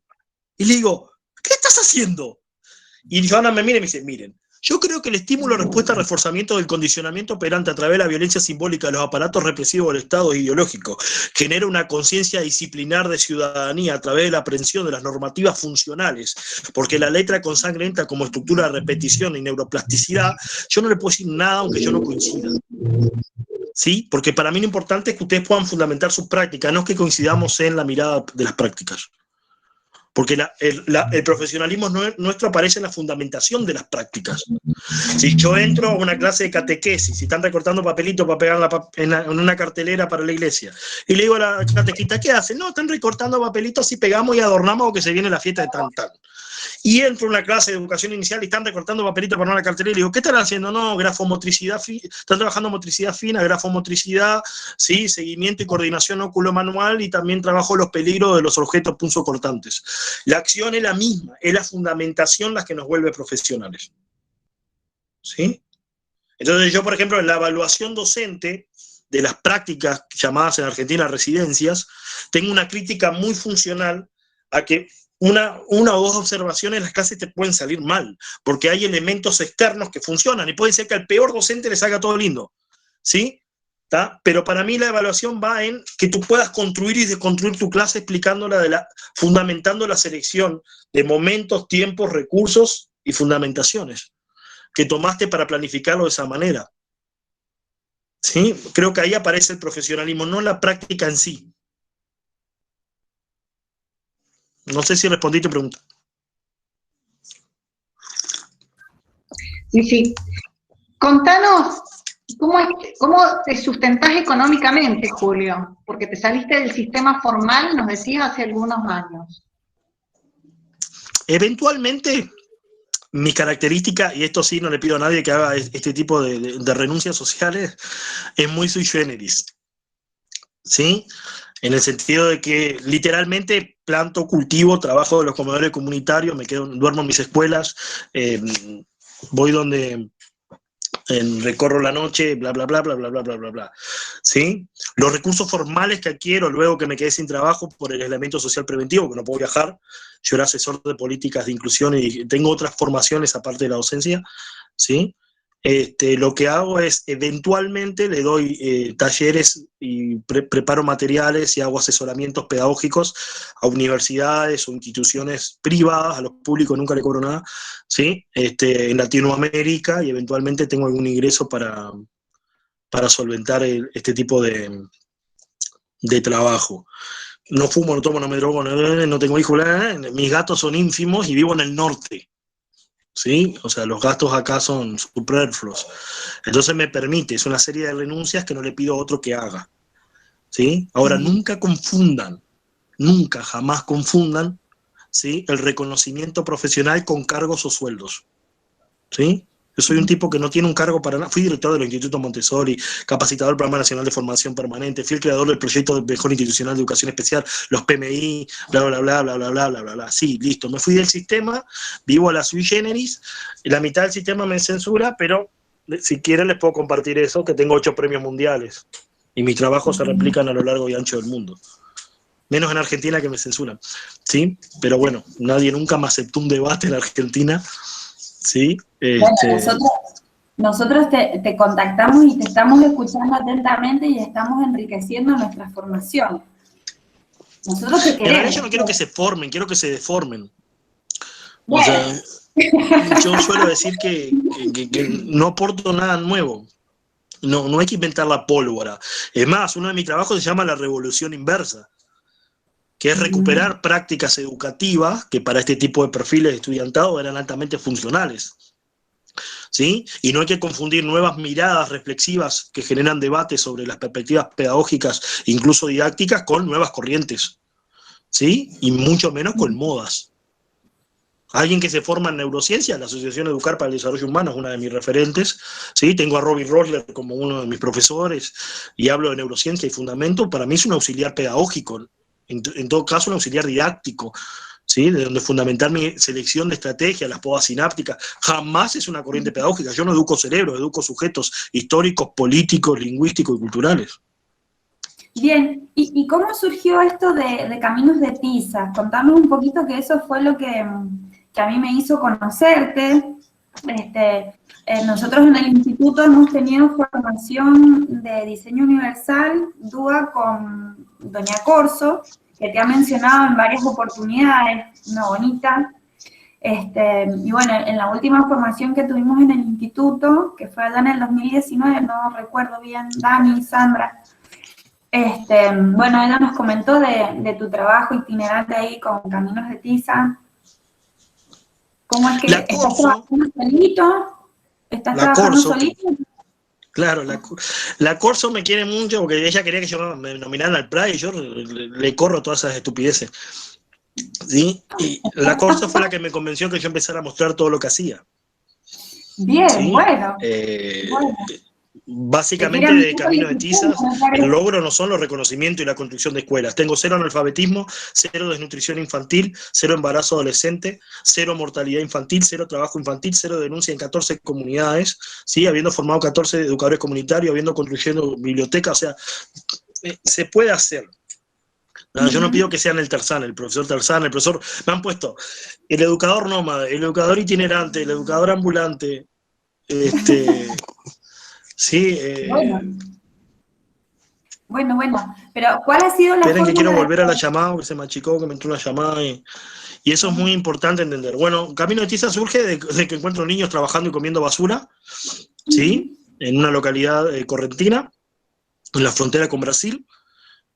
y le digo, ¿qué estás haciendo? Y Joana me mira y me dice, miren, yo creo que el estímulo respuesta al reforzamiento del condicionamiento operante a través de la violencia simbólica de los aparatos represivos del Estado ideológico genera una conciencia disciplinar de ciudadanía a través de la aprehensión de las normativas funcionales, porque la letra con sangre entra como estructura de repetición y neuroplasticidad. Yo no le puedo decir nada aunque yo no coincida. ¿Sí? Porque para mí lo importante es que ustedes puedan fundamentar sus prácticas, no es que coincidamos en la mirada de las prácticas. Porque el profesionalismo nuestro aparece en la fundamentación de las prácticas. Si yo entro a una clase de catequesis, si están recortando papelitos para pegar en una cartelera para la iglesia, y le digo a la catequista, ¿qué hacen? No, están recortando papelitos y pegamos y adornamos porque se viene la fiesta de tan. Y entro a una clase de educación inicial y están recortando papelitos para una cartelera y le digo, ¿qué están haciendo? No, grafomotricidad, están trabajando motricidad fina, grafomotricidad, ¿sí? Seguimiento y coordinación óculo-manual y también trabajo los peligros de los objetos punzocortantes. La acción es la misma, es la fundamentación la que nos vuelve profesionales. ¿Sí? Entonces yo, por ejemplo, en la evaluación docente de las prácticas llamadas en Argentina residencias, tengo una crítica muy funcional a que una o dos observaciones en las clases te pueden salir mal, porque hay elementos externos que funcionan, y puede ser que al peor docente le salga todo lindo, ¿sí? ¿Tá? Pero para mí la evaluación va en que tú puedas construir y desconstruir tu clase explicándola, fundamentando la selección de momentos, tiempos, recursos y fundamentaciones que tomaste para planificarlo de esa manera. ¿Sí? Creo que ahí aparece el profesionalismo, no la práctica en sí. No sé si respondí tu pregunta. Sí. Contanos, ¿cómo te sustentás económicamente, Julio? Porque te saliste del sistema formal, nos decías, hace algunos años. Eventualmente, mi característica, y esto sí no le pido a nadie que haga este tipo de renuncias sociales, es muy sui generis. ¿Sí? En el sentido de que literalmente planto, cultivo, trabajo de los comedores comunitarios, duermo en mis escuelas, voy donde recorro la noche, bla, bla, bla, bla, bla, bla, bla, bla, bla. ¿Sí? Los recursos formales que adquiero luego que me quedé sin trabajo por el aislamiento social preventivo, que no puedo viajar, yo era asesor de políticas de inclusión y tengo otras formaciones aparte de la docencia, ¿sí? Lo que hago es, eventualmente le doy talleres y preparo materiales y hago asesoramientos pedagógicos a universidades o instituciones privadas, a los públicos nunca le cobro nada, ¿sí? En Latinoamérica, y eventualmente tengo algún ingreso para solventar este tipo de trabajo. No fumo, no tomo, no me drogo, no tengo hijos, mis gastos son ínfimos y vivo en el norte. ¿Sí? O sea, los gastos acá son superfluos. Entonces me permite, es una serie de renuncias que no le pido a otro que haga. ¿Sí? Ahora, nunca confundan, nunca, jamás confundan, ¿sí? El reconocimiento profesional con cargos o sueldos. ¿Sí? Yo soy un tipo que no tiene un cargo para nada. Fui director del Instituto Montessori, capacitador del Programa Nacional de Formación Permanente, fui el creador del proyecto de Mejor Institucional de Educación Especial, los PMI, bla, bla, bla, bla, bla, bla, bla, bla, bla. Sí, listo. Me fui del sistema, vivo a la sui generis, la mitad del sistema me censura, pero si quieren les puedo compartir eso, que tengo 8 premios mundiales. Y mis trabajos se replican a lo largo y ancho del mundo. Menos en Argentina, que me censuran, ¿sí? Pero bueno, nadie nunca me aceptó un debate en Argentina, ¿sí? Bueno, nosotros te contactamos y te estamos escuchando atentamente y estamos enriqueciendo nuestra formación. Nosotros te En queremos. realidad yo no quiero que se formen, quiero que se deformen. O Bueno. sea, yo suelo decir que no aporto nada nuevo. No hay que inventar la pólvora. Es más, uno de mis trabajos se llama la revolución inversa, que es recuperar prácticas educativas que para este tipo de perfiles de estudiantado eran altamente funcionales. ¿Sí? Y no hay que confundir nuevas miradas reflexivas que generan debates sobre las perspectivas pedagógicas, incluso didácticas, con nuevas corrientes, ¿sí? Y mucho menos con modas. Alguien que se forma en neurociencia, la Asociación Educar para el Desarrollo Humano es una de mis referentes, ¿sí? Tengo a Robbie Rosler como uno de mis profesores y hablo de neurociencia y fundamento. Para mí es un auxiliar pedagógico, en todo caso un auxiliar didáctico, ¿sí? De donde fundamentar mi selección de estrategias, las podas sinápticas. Jamás es una corriente pedagógica. Yo no educo cerebros, educo sujetos históricos, políticos, lingüísticos y culturales. Bien, ¿y cómo surgió esto de Caminos de Tiza? Contanos un poquito, que eso fue lo que a mí me hizo conocerte. Nosotros en el instituto hemos tenido formación de diseño universal, DUA, con doña Corso, que te ha mencionado en varias oportunidades, una bonita. Y bueno, en la última formación que tuvimos en el instituto, que fue allá en el 2019, no recuerdo bien, Dani, Sandra, bueno, ella nos comentó de tu trabajo itinerante ahí con Caminos de Tiza. ¿Cómo es que La estás Corso, trabajando solito? ¿Estás trabajando solito? Claro, la Corso me quiere mucho porque ella quería que yo me nominara al Pride y yo le corro todas esas estupideces. ¿Sí? Y la Corso fue la que me convenció que yo empezara a mostrar todo lo que hacía. Bien, ¿Sí? bueno. Básicamente de Camino de Tizas, el logro no son los reconocimientos y la construcción de escuelas. Tengo 0 analfabetismo, 0 desnutrición infantil, 0 embarazo adolescente, 0 mortalidad infantil, 0 trabajo infantil, 0 denuncia en 14 comunidades, ¿sí? Habiendo formado 14 educadores comunitarios, habiendo construyendo bibliotecas, o sea, se puede hacer. No, yo no pido que sean el Tarzán, el profesor Tarzán, el profesor... Me han puesto el educador nómada, el educador itinerante, el educador ambulante, sí. Bueno, pero ¿cuál ha sido la Esperen que quiero fórmula volver a la llamada, que se me achicó, que me entró una llamada y eso es muy importante entender. Bueno, Camino de Tiza surge de que encuentro niños trabajando y comiendo basura, ¿sí? En una localidad correntina, en la frontera con Brasil,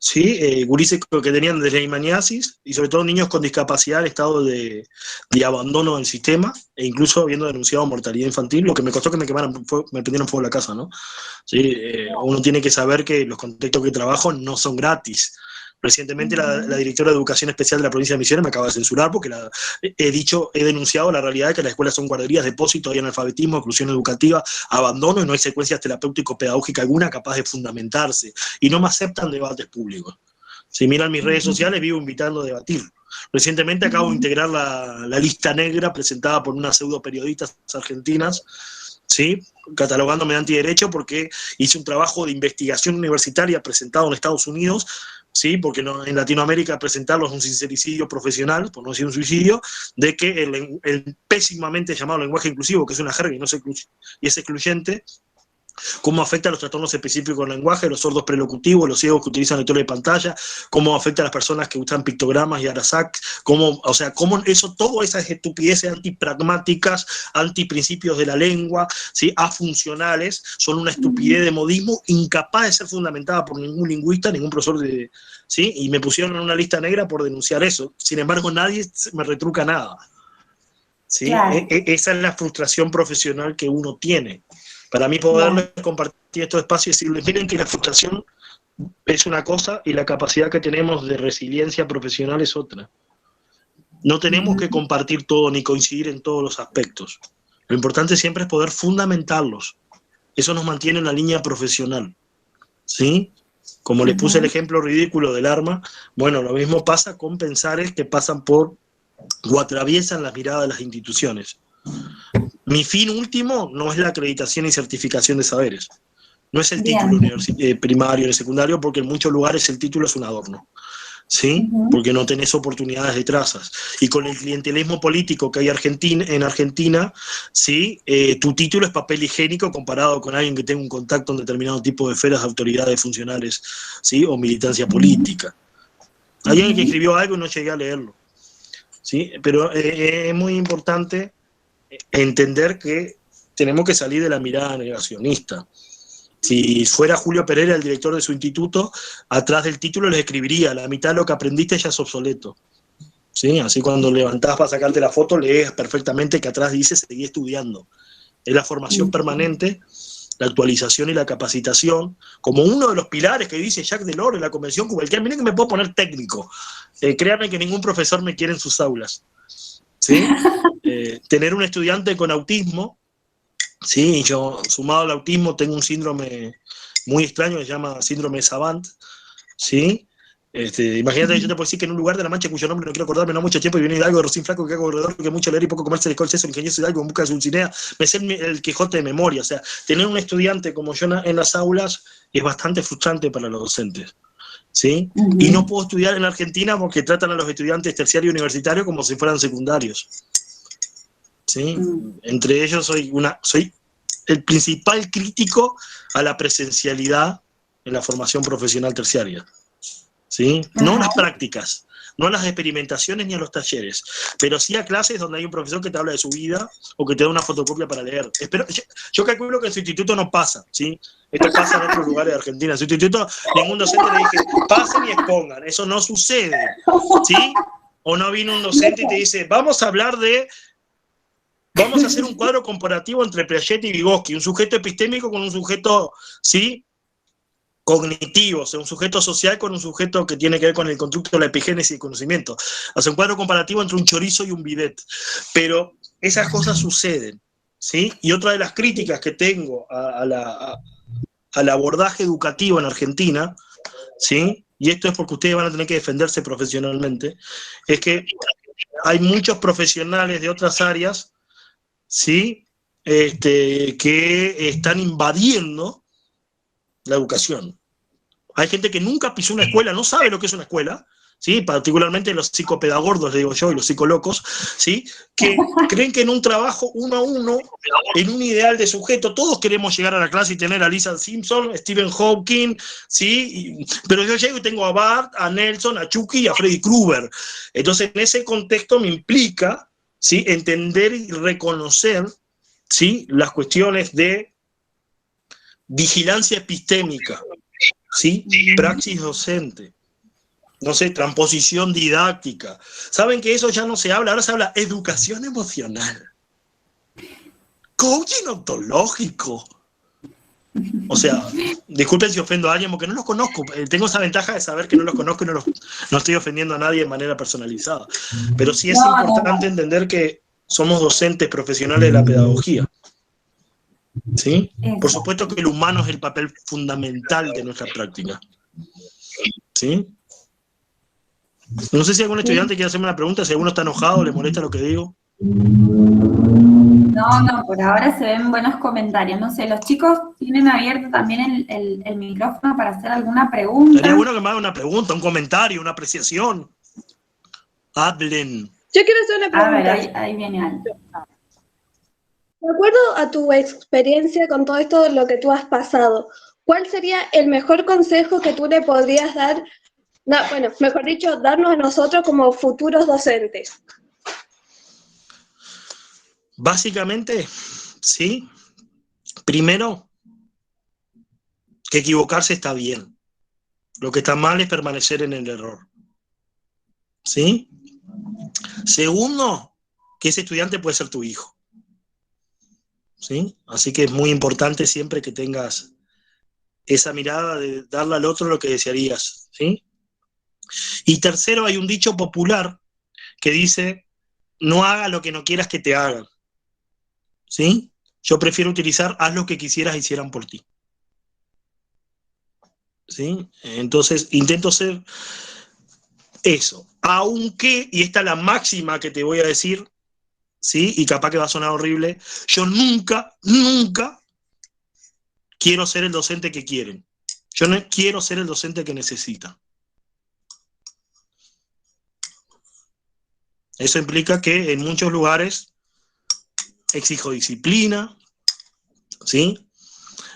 ¿sí? Gurises que tenían leishmaniasis y sobre todo niños con discapacidad en estado de abandono del sistema e incluso habiendo denunciado mortalidad infantil, lo que me costó que me prendieron fuego la casa, ¿no? ¿Sí? Uno tiene que saber que los contextos que trabajo no son gratis. Recientemente la directora de Educación Especial de la provincia de Misiones me acaba de censurar porque he denunciado la realidad de que las escuelas son guarderías, depósitos, hay analfabetismo, exclusión educativa, abandono y no hay secuencias terapéutico-pedagógicas alguna capaz de fundamentarse. Y no me aceptan debates públicos. Si miran mis redes sociales, vivo invitando a debatir. Recientemente acabo de integrar la lista negra presentada por unas pseudo periodistas argentinas, ¿sí? Catalogándome de antiderecho porque hice un trabajo de investigación universitaria presentado en Estados Unidos, ¿sí? Porque en Latinoamérica presentarlo es un sincericidio profesional, por no decir un suicidio, de que el pésimamente llamado lenguaje inclusivo, que es una jerga y es excluyente, cómo afecta a los trastornos específicos del lenguaje, los sordos prelocutivos, los ciegos que utilizan lectores de pantalla, cómo afecta a las personas que usan pictogramas y arasac, cómo eso, todas esas estupideces antipragmáticas, antiprincipios de la lengua, ¿sí? Afuncionales, son una estupidez de modismo incapaz de ser fundamentada por ningún lingüista, ningún profesor ¿sí? Y me pusieron en una lista negra por denunciar eso. Sin embargo, nadie me retruca nada. ¿Sí? Claro. Esa es la frustración profesional que uno tiene. Para mí poderles compartir estos espacios y decirles, miren que la frustración es una cosa y la capacidad que tenemos de resiliencia profesional es otra. No tenemos que compartir todo ni coincidir en todos los aspectos. Lo importante siempre es poder fundamentarlos. Eso nos mantiene en la línea profesional, ¿sí? Como les puse el ejemplo ridículo del arma, bueno, lo mismo pasa con pensares que pasan por o atraviesan las miradas de las instituciones. Mi fin último no es la acreditación y certificación de saberes. No es el título primario ni secundario, porque en muchos lugares el título es un adorno, ¿sí? Porque no tenés oportunidades de trazas. Y con el clientelismo político que hay en Argentina, ¿sí? Tu título es papel higiénico comparado con alguien que tenga un contacto en determinado tipo de esferas de autoridades funcionales, ¿sí? O militancia política. Hay alguien que escribió algo y no llegué a leerlo, ¿sí? Pero es muy importante entender que tenemos que salir de la mirada negacionista. Si fuera Julio Pereira el director de su instituto, atrás del título les escribiría: la mitad de lo que aprendiste ya es obsoleto, ¿sí? Así cuando levantás para sacarte la foto, lees perfectamente que atrás dice seguí estudiando. Es la formación permanente, la actualización y la capacitación, como uno de los pilares que dice Jacques Delors en la Convención Kubelkian. Miren que me puedo poner técnico. Créanme que ningún profesor me quiere en sus aulas, ¿sí? Tener un estudiante con autismo, sí, yo sumado al autismo tengo un síndrome muy extraño que se llama síndrome de Savant, ¿sí? Imagínate que yo te puedo decir que en un lugar de La Mancha cuyo nombre no quiero acordarme, no mucho tiempo, y viene Hidalgo de Rocín Flaco, que hago corredor, que mucho leer y poco comerse de colceso, el ingenioso Hidalgo en busca de su Dulcinea, me sé el Quijote de memoria. O sea, tener un estudiante como yo en las aulas es bastante frustrante para los docentes, ¿sí? Y no puedo estudiar en Argentina porque tratan a los estudiantes terciarios y universitarios como si fueran secundarios, ¿sí? Entre ellos soy el principal crítico a la presencialidad en la formación profesional terciaria, ¿sí? No a las prácticas, no a las experimentaciones ni a los talleres, pero sí a clases donde hay un profesor que te habla de su vida o que te da una fotocopia para leer. Yo calculo que en su instituto no pasa, ¿sí? Esto pasa en otros lugares de Argentina. En su instituto ningún docente le dije, pasen y expongan. Eso no sucede, ¿sí? O no viene un docente y te dice, vamos a hacer un cuadro comparativo entre Piaget y Vygotsky, un sujeto epistémico con un sujeto, ¿sí?, cognitivo, o sea, un sujeto social con un sujeto que tiene que ver con el constructo de la epigénesis y el conocimiento. Hace un cuadro comparativo entre un chorizo y un bidet. Pero esas cosas suceden, ¿sí? Y otra de las críticas que tengo al abordaje educativo en Argentina, ¿sí?, y esto es porque ustedes van a tener que defenderse profesionalmente, es que hay muchos profesionales de otras áreas, ¿sí?, que están invadiendo la educación. Hay gente que nunca pisó una escuela, no sabe lo que es una escuela, ¿sí?, particularmente los psicopedagordos, le digo yo, y los psicólogos, ¿sí?, que creen que en un trabajo uno a uno, en un ideal de sujeto, todos queremos llegar a la clase y tener a Lisa Simpson, Stephen Hawking, ¿sí?, pero yo llego y tengo a Bart, a Nelson, a Chucky y a Freddy Krueger. Entonces, en ese contexto me implica, ¿sí?, entender y reconocer, ¿sí?, las cuestiones de vigilancia epistémica, ¿sí?, praxis docente, no sé, transposición didáctica. Saben que eso ya no se habla, ahora se habla educación emocional, coaching ontológico. O sea, disculpen si ofendo a alguien porque no los conozco, tengo esa ventaja de saber que no los conozco y no estoy ofendiendo a nadie de manera personalizada, pero sí es importante entender que somos docentes profesionales de la pedagogía, ¿sí? Por supuesto que el humano es el papel fundamental de nuestra práctica, ¿sí? No sé si algún estudiante quiere hacerme una pregunta, si alguno está enojado, le molesta lo que digo. No, por ahora se ven buenos comentarios. No sé, los chicos tienen abierto también el micrófono para hacer alguna pregunta. Sería bueno que me hagan una pregunta, un comentario, una apreciación. Hablen. Yo quiero hacer una pregunta. A ver, ahí viene algo. De acuerdo a tu experiencia con todo esto, lo que tú has pasado, ¿cuál sería el mejor consejo que tú le podrías dar? No, bueno, mejor dicho, darnos a nosotros como futuros docentes. Básicamente, sí. Primero, que equivocarse está bien. Lo que está mal es permanecer en el error, ¿sí? Segundo, que ese estudiante puede ser tu hijo, ¿sí? Así que es muy importante siempre que tengas esa mirada de darle al otro lo que desearías, ¿sí? Y tercero, hay un dicho popular que dice, no hagas lo que no quieras que te hagan. ¿sí? Yo prefiero utilizar haz lo que quisieras hicieran por ti. ¿Sí? Entonces, intento ser eso. Aunque, y esta es la máxima que te voy a decir, ¿sí? Y capaz que va a sonar horrible, yo nunca quiero ser el docente que quieren. Yo no quiero ser el docente que necesitan. Eso implica que en muchos lugares exijo disciplina, ¿sí?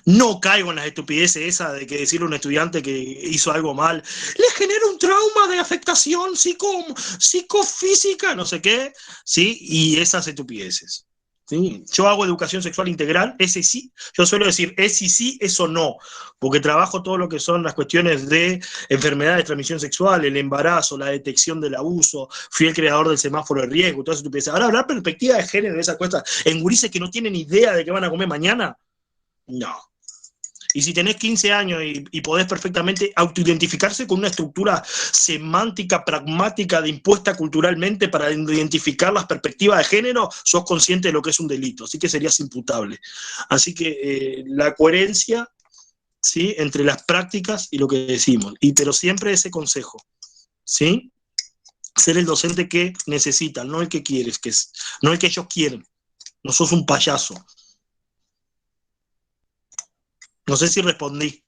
No caigo en las estupideces esas de que decirle a un estudiante que hizo algo mal, le genera un trauma de afectación psicofísica, no sé qué, ¿sí? Y esas estupideces. ¿Sí? Yo hago educación sexual integral, ese sí, yo suelo decir, ese sí, eso no, porque trabajo todo lo que son las cuestiones de enfermedades de transmisión sexual, el embarazo, la detección del abuso, fui el creador del semáforo de riesgo, todas esas estupideces. Ahora, hablar perspectiva de género de esas cosas, en gurises que no tienen idea de qué van a comer mañana, no. Y si tenés 15 años y podés perfectamente autoidentificarse con una estructura semántica, pragmática, de impuesta culturalmente para identificar las perspectivas de género, sos consciente de lo que es un delito, así que serías imputable. Así que la coherencia, ¿sí?, entre las prácticas y lo que decimos, pero siempre ese consejo, ¿sí? Ser el docente que necesitan, no el que quieres, no el que ellos quieren. No sos un payaso. No sé si respondí.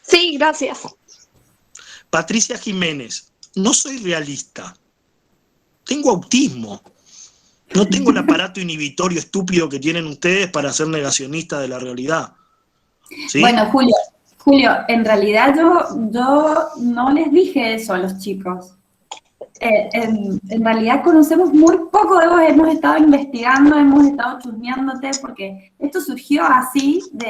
Sí, gracias. Patricia Jiménez, no soy realista. Tengo autismo. No tengo el aparato inhibitorio estúpido que tienen ustedes para ser negacionistas de la realidad. ¿Sí? Bueno, Julio, en realidad yo no les dije eso a los chicos. En realidad conocemos muy poco de vos, hemos estado investigando, hemos estado chusmeándote, porque esto surgió así, yo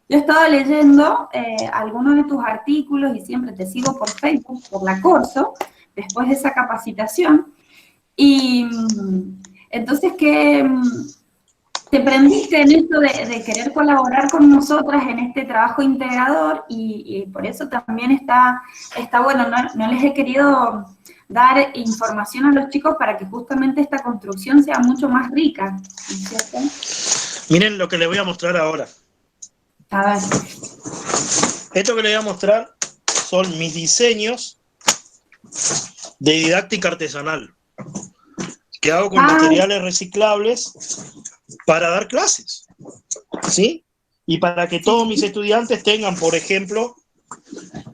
he estado leyendo algunos de tus artículos y siempre te sigo por Facebook, por la Corso, después de esa capacitación, y entonces que te prendiste en esto de querer colaborar con nosotras en este trabajo integrador, y por eso también está bueno, no les he querido dar información a los chicos para que justamente esta construcción sea mucho más rica, ¿cierto? Miren lo que les voy a mostrar ahora. A ver. Esto que les voy a mostrar son mis diseños de didáctica artesanal que hago con materiales reciclables para dar clases, ¿sí? Y para que todos mis estudiantes tengan, por ejemplo,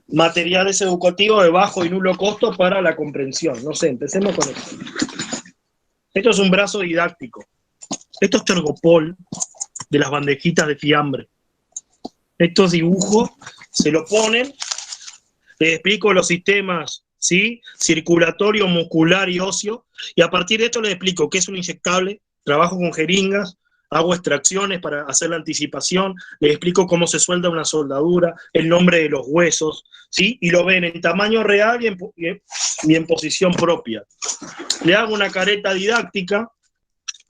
materiales educativos de bajo y nulo costo para la comprensión. No sé, empecemos con esto. Esto es un brazo didáctico. Esto es tergopol de las bandejitas de fiambre. Estos dibujos se lo ponen, les explico los sistemas, ¿sí?, circulatorio, muscular y óseo, y a partir de esto les explico qué es un inyectable, trabajo con jeringas, hago extracciones para hacer la anticipación, les explico cómo se suelda una soldadura, el nombre de los huesos, ¿sí? Y lo ven en tamaño real y en posición propia. Le hago una careta didáctica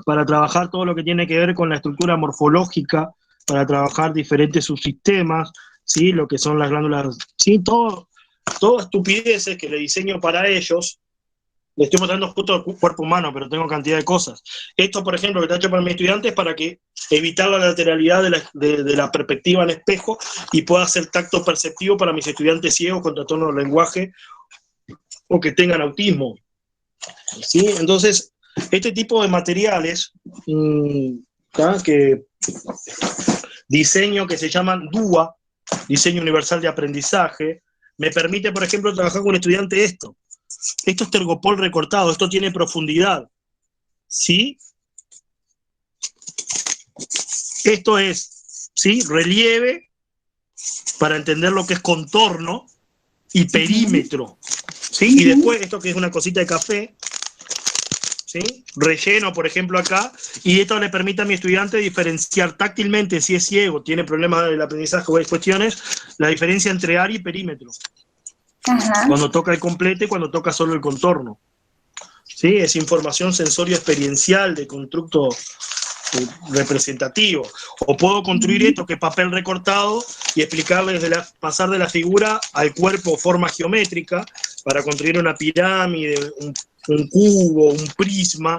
para trabajar todo lo que tiene que ver con la estructura morfológica, para trabajar diferentes subsistemas, ¿sí?, lo que son las glándulas, ¿sí?, todo estupideces que le diseño para ellos. Le estoy mostrando justo el cuerpo humano, pero tengo cantidad de cosas. Esto, por ejemplo, que está hecho para mis estudiantes para que evitar la lateralidad de la perspectiva en espejo y pueda hacer tacto perceptivo para mis estudiantes ciegos con trastorno del lenguaje o que tengan autismo, ¿sí? Entonces, este tipo de materiales que diseño, que se llaman DUA, Diseño Universal de Aprendizaje, me permite, por ejemplo, trabajar con un estudiante esto. Esto es tergopol recortado, esto tiene profundidad, ¿sí? Esto es, ¿sí?, relieve, para entender lo que es contorno y perímetro, ¿sí? Y después esto que es una cosita de café, ¿sí?, relleno, por ejemplo, acá, y esto le permite a mi estudiante diferenciar táctilmente, si es ciego, tiene problemas del aprendizaje o hay cuestiones, la diferencia entre área y perímetro. Ajá. Cuando toca el completo y cuando toca solo el contorno. ¿Sí? Es información sensorio-experiencial de constructo representativo. O puedo construir esto que es papel recortado y explicarles pasar de la figura al cuerpo, forma geométrica, para construir una pirámide, un cubo, un prisma,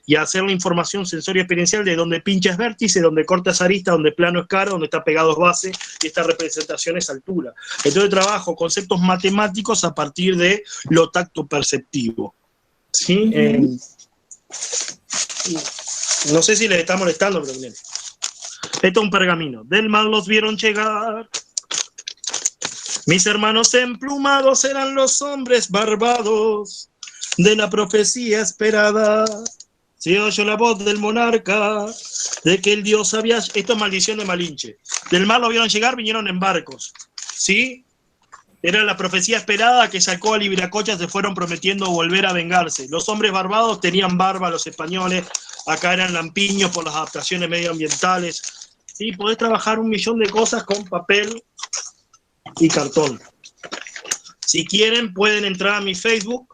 y hacer la información sensorio-experiencial de donde pincha es vértice, donde corta es arista, donde plano es cara, donde está pegado es base, y esta representación es altura. Entonces trabajo conceptos matemáticos a partir de lo tacto perceptivo. ¿Sí? No sé si les está molestando, pero miren. Esto es un pergamino. Del mar los vieron llegar. Mis hermanos emplumados eran los hombres barbados de la profecía esperada. Se oyó la voz del monarca de que el dios había... Esto es maldición de Malinche. Del mar lo vieron llegar, vinieron en barcos. ¿Sí? Era la profecía esperada que sacó a Libiracocha, se fueron prometiendo volver a vengarse. Los hombres barbados tenían barba, los españoles, acá eran lampiños por las adaptaciones medioambientales. Sí, podés trabajar 1.000.000 de cosas con papel y cartón. Si quieren, pueden entrar a mi Facebook,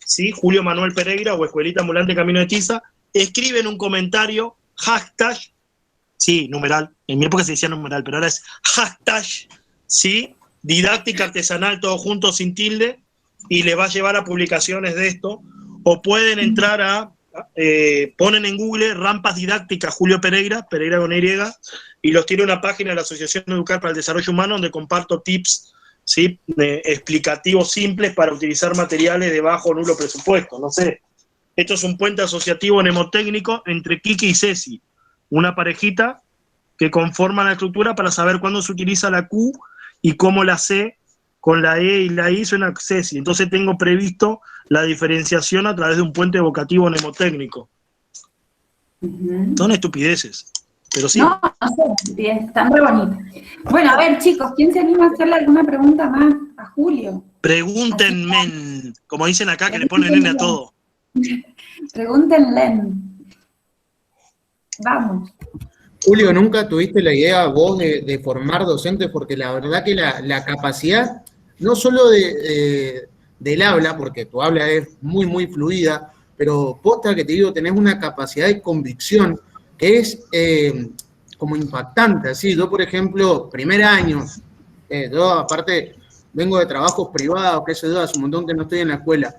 ¿sí? Julio Manuel Pereira o Escuelita Ambulante Camino de Tiza, escriben un comentario, hashtag, sí, numeral, en mi época se decía numeral, pero ahora es hashtag, ¿sí? Didáctica artesanal, todo junto sin tilde, y le va a llevar a publicaciones de esto, o pueden entrar a, ponen en Google rampas didácticas Julio Pereira, Pereira con Y, y los tiene una página de la Asociación Educar para el Desarrollo Humano donde comparto tips, ¿sí? Explicativos simples para utilizar materiales de bajo o nulo presupuesto, no sé. Esto es un puente asociativo mnemotécnico entre Kiki y Ceci, una parejita que conforman la estructura para saber cuándo se utiliza la Q y cómo la C con la E y la I suena Ceci. Entonces tengo previsto la diferenciación a través de un puente evocativo mnemotécnico. Son estupideces, pero sí. No sé, están re bonitos. Bueno, a ver, chicos, ¿quién se anima a hacerle alguna pregunta más a Julio? Pregúntenme, como dicen acá, que le ponen nene a todo. Pregúntenle. Vamos. Julio, ¿nunca tuviste la idea vos de formar docentes? Porque la verdad que la capacidad, no solo del habla, porque tu habla es muy, muy fluida, pero posta que te digo, tenés una capacidad de convicción que es como impactante, así. Yo, por ejemplo, primer año, yo aparte vengo de trabajos privados, que sé yo, hace un montón que no estoy en la escuela,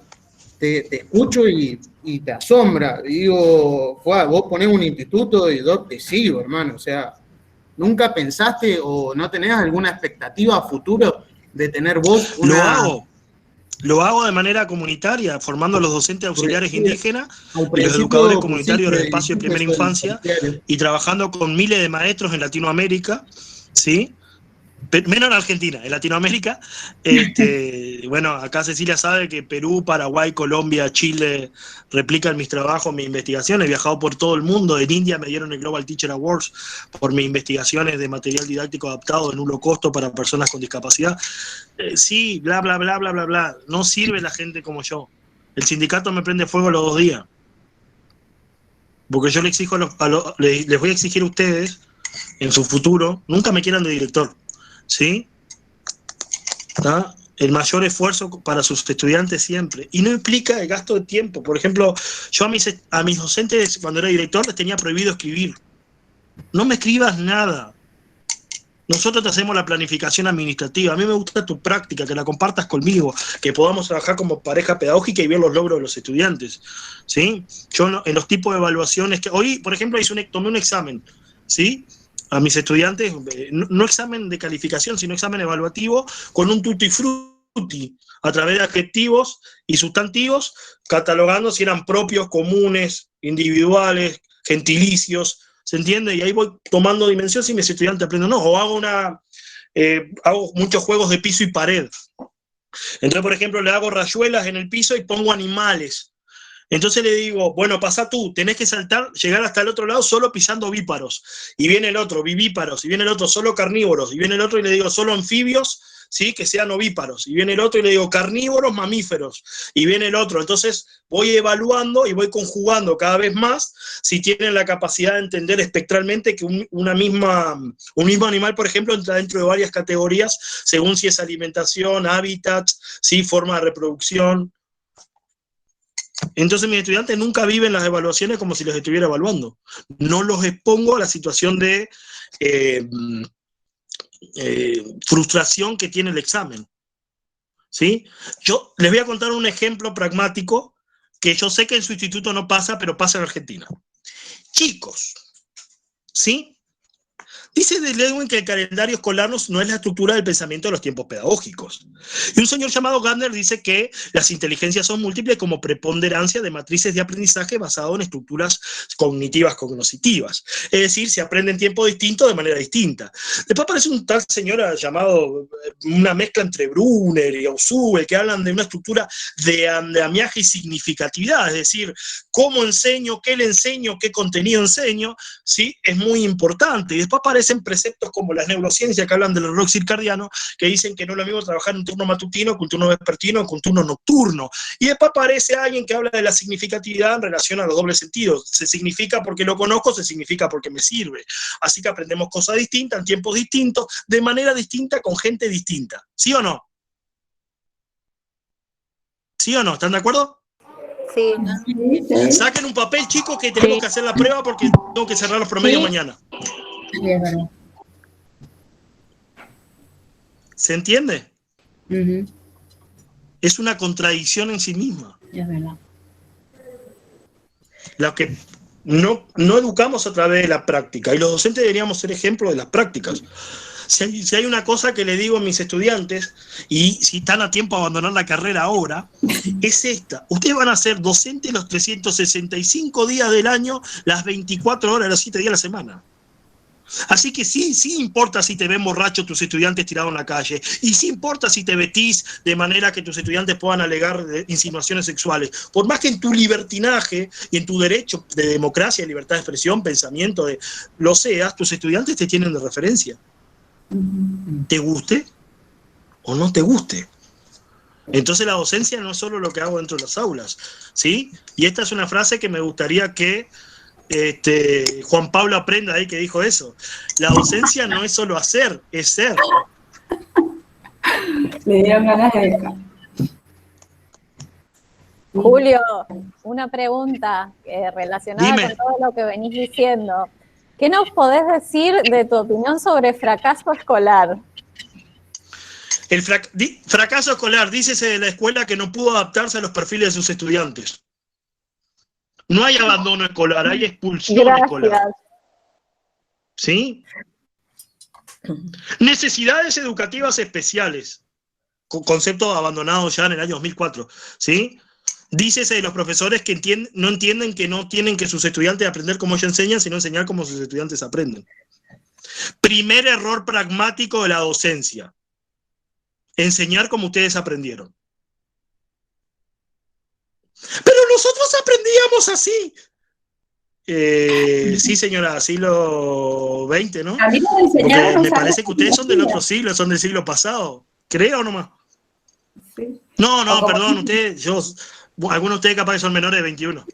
te escucho y te asombra. Digo, vos ponés un instituto y yo te sigo, hermano. O sea, ¿nunca pensaste o no tenés alguna expectativa a futuro de tener vos una... Lo hago de manera comunitaria, formando a los docentes auxiliares indígenas y los educadores comunitarios de los espacios de primera infancia y trabajando con miles de maestros en Latinoamérica, ¿sí? Menos en Argentina, en Latinoamérica. Bueno, acá Cecilia sabe que Perú, Paraguay, Colombia, Chile replican mis trabajos, mis investigaciones. He viajado por todo el mundo. En India me dieron el Global Teacher Awards por mis investigaciones de material didáctico adaptado de nulo costo para personas con discapacidad. Sí, bla, bla, bla, bla, bla, bla. No sirve la gente como yo. El sindicato me prende fuego los 2 días. Porque yo les exijo les voy a exigir a ustedes, en su futuro, nunca me quieran de director. ¿Sí? ¿Está? El mayor esfuerzo para sus estudiantes siempre. Y no implica el gasto de tiempo. Por ejemplo, yo a mis docentes, cuando era director, les tenía prohibido escribir. No me escribas nada. Nosotros te hacemos la planificación administrativa. A mí me gusta tu práctica, que la compartas conmigo, que podamos trabajar como pareja pedagógica y ver los logros de los estudiantes. ¿Sí? Yo en los tipos de evaluaciones que... Hoy, por ejemplo, tomé un examen, ¿sí? A mis estudiantes, no examen de calificación, sino examen evaluativo, con un tutti frutti, a través de adjetivos y sustantivos, catalogando si eran propios, comunes, individuales, gentilicios, ¿se entiende? Y ahí voy tomando dimensión si mis estudiantes aprenden o no. O hago muchos juegos de piso y pared. Entonces, por ejemplo, le hago rayuelas en el piso y pongo animales. Entonces le digo, bueno, pasa tú, tenés que saltar, llegar hasta el otro lado solo pisando ovíparos. Y viene el otro, vivíparos. Y viene el otro, solo carnívoros. Y viene el otro y le digo, solo anfibios, ¿sí? Que sean ovíparos. Y viene el otro y le digo, carnívoros, mamíferos. Y viene el otro. Entonces voy evaluando y voy conjugando cada vez más si tienen la capacidad de entender espectralmente que un mismo animal, por ejemplo, entra dentro de varias categorías según si es alimentación, hábitats, ¿sí? Forma de reproducción. Entonces mis estudiantes nunca viven las evaluaciones como si los estuviera evaluando. No los expongo a la situación de frustración que tiene el examen. ¿Sí? Yo les voy a contar un ejemplo pragmático que yo sé que en su instituto no pasa, pero pasa en Argentina. Chicos, ¿sí? Dice de Lewin que el calendario escolar no es la estructura del pensamiento de los tiempos pedagógicos. Y un señor llamado Gardner dice que las inteligencias son múltiples como preponderancia de matrices de aprendizaje basado en estructuras cognitivas cognoscitivas. Es decir, se aprende en tiempo distinto de manera distinta. Después aparece un tal señor llamado, una mezcla entre Brunner y Ausubel, que hablan de una estructura de andamiaje y significatividad, es decir, cómo enseño, qué contenido enseño, ¿sí? Es muy importante. Y después aparecen preceptos como las neurociencias que hablan del reloj circadiano, que dicen que no es lo mismo trabajar en un turno matutino que un turno vespertino que un turno nocturno. Y después aparece alguien que habla de la significatividad en relación a los dobles sentidos. Se significa porque lo conozco, se significa porque me sirve. Así que aprendemos cosas distintas, en tiempos distintos, de manera distinta, con gente distinta. ¿Sí o no? ¿Sí o no? ¿Están de acuerdo? Sí. Saquen un papel, chicos, que tenemos que hacer la prueba porque tengo que cerrar los promedios mañana. ¿Se entiende? Es una contradicción en sí misma. Es verdad. La que no educamos a través de la práctica, y los docentes deberíamos ser ejemplo de las prácticas. Si hay una cosa que le digo a mis estudiantes, y si están a tiempo de abandonar la carrera ahora, es esta. Ustedes van a ser docentes los 365 días del año, las 24 horas, los 7 días de la semana. Así que sí importa si te ven borracho tus estudiantes tirados en la calle, y sí importa si te vestís de manera que tus estudiantes puedan alegar insinuaciones sexuales. Por más que en tu libertinaje y en tu derecho de democracia, libertad de expresión, pensamiento, lo seas, tus estudiantes te tienen de referencia. ¿Te guste o no te guste? Entonces la docencia no es solo lo que hago dentro de las aulas, ¿sí? Y esta es una frase que me gustaría que Juan Pablo aprenda ahí, que dijo eso. La docencia no es solo hacer, es ser. Le dieron ganas de dejar. Julio, una pregunta relacionada Dime. con todo lo que venís diciendo. ¿Qué nos podés decir de tu opinión sobre fracaso escolar? El fracaso escolar, dícese de la escuela que no pudo adaptarse a los perfiles de sus estudiantes. No hay abandono escolar, hay expulsión escolar. ¿Sí? Necesidades educativas especiales, concepto abandonado ya en el año 2004, ¿sí? Dícese de los profesores que no entienden que no tienen que sus estudiantes aprender como ellos enseñan, sino enseñar como sus estudiantes aprenden. Primer error pragmático de la docencia: enseñar como ustedes aprendieron. Pero nosotros aprendíamos así. Sí, señora, siglo XX, ¿no? A mí me enseñaron. Porque me parece que ustedes son del otro siglo, son del siglo pasado. ¿Creo o no más? Sí. No, perdón, algunos de ustedes capaz que son menores de 21.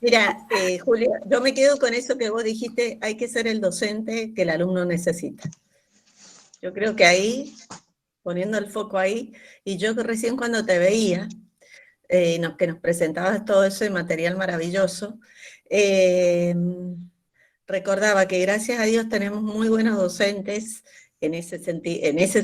Mira, Julio, yo me quedo con eso que vos dijiste, hay que ser el docente que el alumno necesita. Yo creo que ahí, poniendo el foco ahí, y yo recién cuando te veía, que nos presentabas todo ese material maravilloso, recordaba que gracias a Dios tenemos muy buenos docentes en ese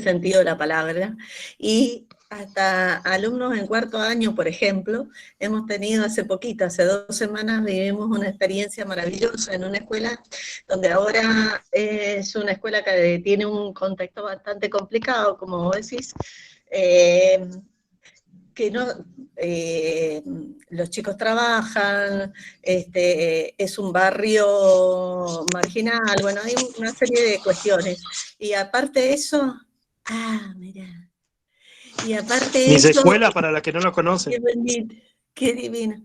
sentido de la palabra, y hasta alumnos en cuarto año, por ejemplo, hemos tenido hace 2 semanas, vivimos una experiencia maravillosa en una escuela donde ahora es una escuela que tiene un contexto bastante complicado, como vos decís, que no, los chicos trabajan, es un barrio marginal, bueno, hay una serie de cuestiones. Y aparte de eso, mira, y aparte de Mis eso... escuelas, para las que no lo conocen. Qué bendito, qué divino.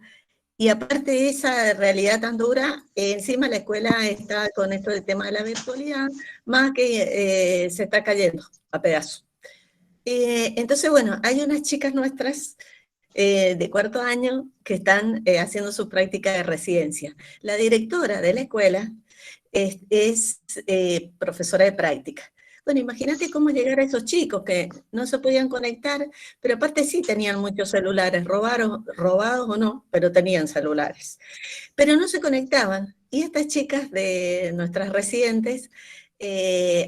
Y aparte de esa realidad tan dura, encima la escuela está con esto del tema de la virtualidad, más que se está cayendo a pedazos. Entonces, bueno, hay unas chicas nuestras de cuarto año que están haciendo su práctica de residencia. La directora de la escuela es profesora de práctica. Bueno, imagínate cómo llegar a esos chicos que no se podían conectar, pero aparte sí tenían muchos celulares, robados o no, pero tenían celulares. Pero no se conectaban. Y estas chicas de nuestras residentes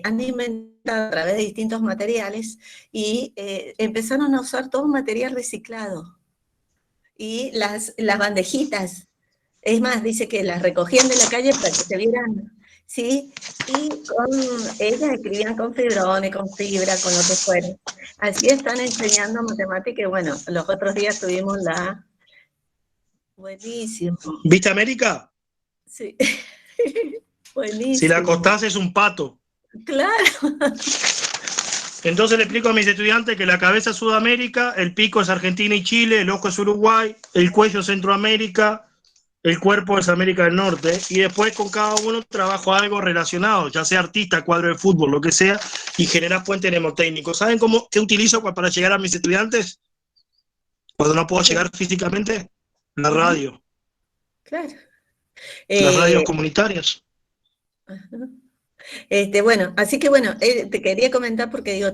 han inventado a través de distintos materiales y empezaron a usar todo material reciclado. y las bandejitas. Es más, dice que las recogían de la calle para que se vieran, ¿sí? Y ellas escribían con fibrones, con fibra, con lo que fuera. Así están enseñando matemática y bueno, los otros días tuvimos la... Buenísimo. ¿Viste América? Sí. Buenísimo. Si la acostás es un pato. Claro. Entonces le explico a mis estudiantes que la cabeza es Sudamérica, el pico es Argentina y Chile, el ojo es Uruguay, el cuello es Centroamérica, el cuerpo es América del Norte, y después con cada uno trabajo algo relacionado, ya sea artista, cuadro de fútbol, lo que sea, y generar puente mnemotécnico. ¿Saben qué utilizo para llegar a mis estudiantes? Cuando no puedo llegar físicamente, la radio. Claro. Las radios comunitarias. Bueno, así que bueno, te quería comentar porque digo,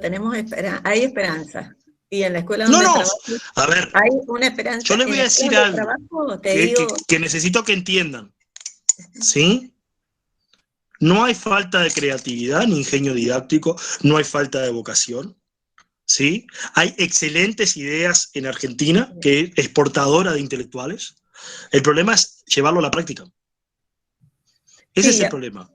hay esperanza. Y en la escuela donde trabajo, a ver, hay una esperanza. Yo les voy a decir algo que necesito que entiendan. ¿Sí? No hay falta de creatividad ni ingenio didáctico, no hay falta de vocación. ¿Sí? Hay excelentes ideas en Argentina, que es exportadora de intelectuales. El problema es llevarlo a la práctica. Ese es el problema.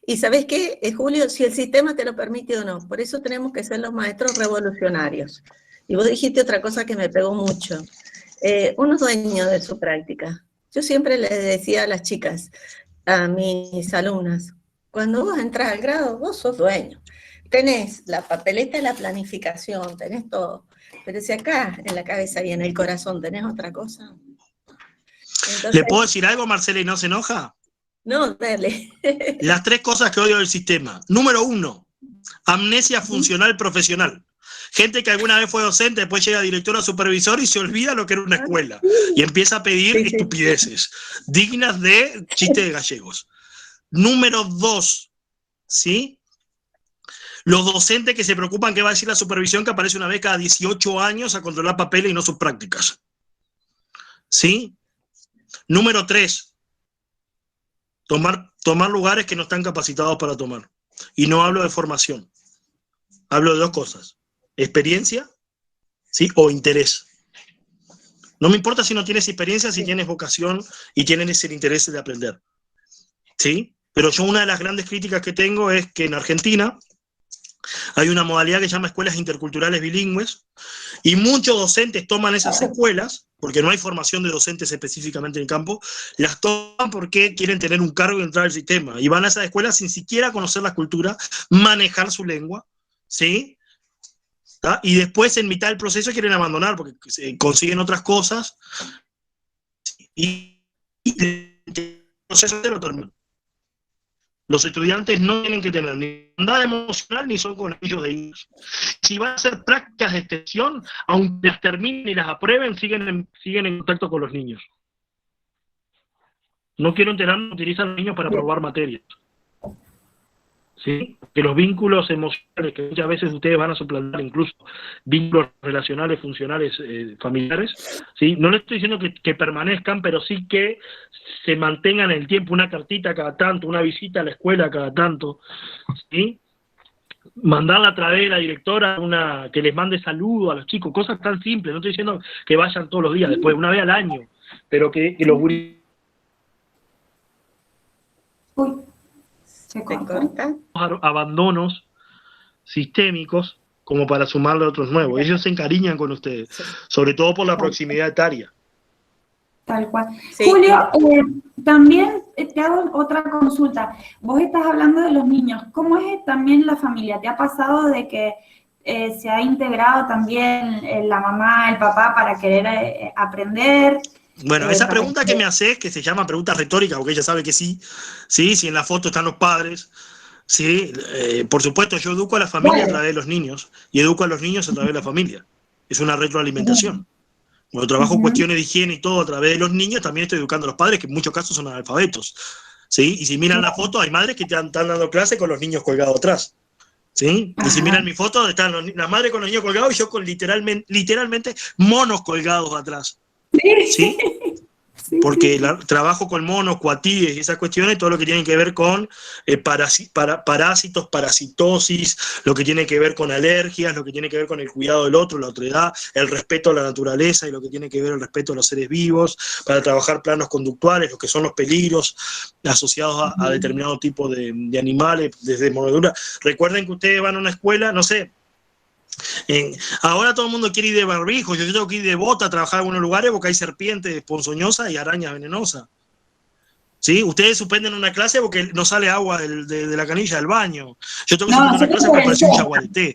Y ¿sabés qué, Julio? Si el sistema te lo permite o no. Por eso tenemos que ser los maestros revolucionarios. Y vos dijiste otra cosa que me pegó mucho. Uno es dueño de su práctica. Yo siempre les decía a las chicas, a mis alumnas, cuando vos entras al grado, vos sos dueño. Tenés la papeleta de la planificación, tenés todo. Pero si acá, en la cabeza y en el corazón, tenés otra cosa. Entonces, ¿le puedo decir algo, Marcela, y no se enoja? No, dale. Las 3 cosas que odio del sistema. Número 1, amnesia funcional profesional. Gente que alguna vez fue docente, después llega director o supervisor y se olvida lo que era una escuela. Y empieza a pedir estupideces, dignas de chiste de gallegos. Número 2, ¿sí? Los docentes que se preocupan qué va a decir la supervisión, que aparece una vez cada 18 años a controlar papeles y no sus prácticas. ¿Sí? Número 3, tomar lugares que no están capacitados para tomar. Y no hablo de formación. Hablo de 2 cosas. Experiencia, ¿sí? O interés. No me importa si no tienes experiencia, si tienes vocación y tienes el interés de aprender. ¿Sí? Pero yo una de las grandes críticas que tengo es que en Argentina hay una modalidad que se llama escuelas interculturales bilingües y muchos docentes toman esas escuelas, porque no hay formación de docentes específicamente en el campo, las toman porque quieren tener un cargo y entrar al sistema. Y van a esas escuelas sin siquiera conocer la cultura, manejar su lengua, ¿sí? ¿Ah? Y después en mitad del proceso quieren abandonar porque consiguen otras cosas y el proceso se lo terminan. Los estudiantes no tienen que tener ni nada emocional ni son conejillos de indias. Si van a hacer prácticas de extensión, aunque las terminen y las aprueben, siguen en contacto con los niños. No quiero enterarme, utilizan a los niños para probar materias. ¿Sí? Que los vínculos emocionales, que muchas veces ustedes van a suplantar incluso vínculos relacionales, funcionales, familiares, ¿sí? No les estoy diciendo que permanezcan, pero sí que se mantengan en el tiempo, una cartita cada tanto, una visita a la escuela cada tanto, ¿sí? Mandarla a través de la directora, que les mande saludo a los chicos, cosas tan simples. No estoy diciendo que vayan todos los días, después una vez al año, pero que los abandonos sistémicos como para sumarle a otros nuevos. Ellos se encariñan con ustedes, sobre todo por la proximidad etaria. Tal cual. Sí. Julio, también te hago otra consulta. Vos estás hablando de los niños. ¿Cómo es también la familia? ¿Te ha pasado de que se ha integrado también la mamá, el papá para querer aprender? Bueno, esa pregunta que me haces, que se llama pregunta retórica, porque ella sabe que sí, si en la foto están los padres, sí, por supuesto, yo educo a la familia a través de los niños, y educo a los niños a través de la familia. Es una retroalimentación. Cuando trabajo cuestiones de higiene y todo a través de los niños, también estoy educando a los padres, que en muchos casos son analfabetos, ¿sí? Y si miran la foto, hay madres que están dando clase con los niños colgados atrás, ¿sí? Y si miran mi foto, están las madres con los niños colgados y yo con literalmente monos colgados atrás. ¿Sí? porque trabajo con monos, cuatíes y esas cuestiones, todo lo que tiene que ver con parásitos, parasitosis, lo que tiene que ver con alergias, lo que tiene que ver con el cuidado del otro, la otredad, el respeto a la naturaleza y lo que tiene que ver el respeto a los seres vivos, para trabajar planos conductuales, lo que son los peligros asociados a determinado tipo de animales, desde mordedura. Recuerden que ustedes van a una escuela, no sé, ahora todo el mundo quiere ir de barbijo, yo tengo que ir de bota a trabajar en algunos lugares porque hay serpientes ponzoñosas y arañas venenosas. ¿Sí? Ustedes suspenden una clase porque no sale agua de la canilla del baño. Yo tengo que suspender una clase porque apareció un jaguar de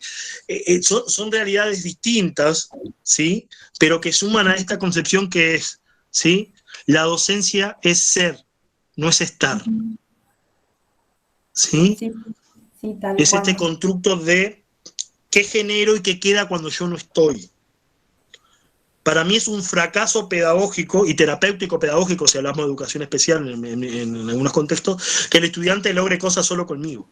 té. Son realidades distintas, ¿sí? Pero que suman a esta concepción que es, ¿sí? La docencia es ser, no es estar. ¿Sí? Es este constructo de qué genero y qué queda cuando yo no estoy. Para mí es un fracaso pedagógico y terapéutico pedagógico, si hablamos de educación especial en algunos contextos, que el estudiante logre cosas solo conmigo.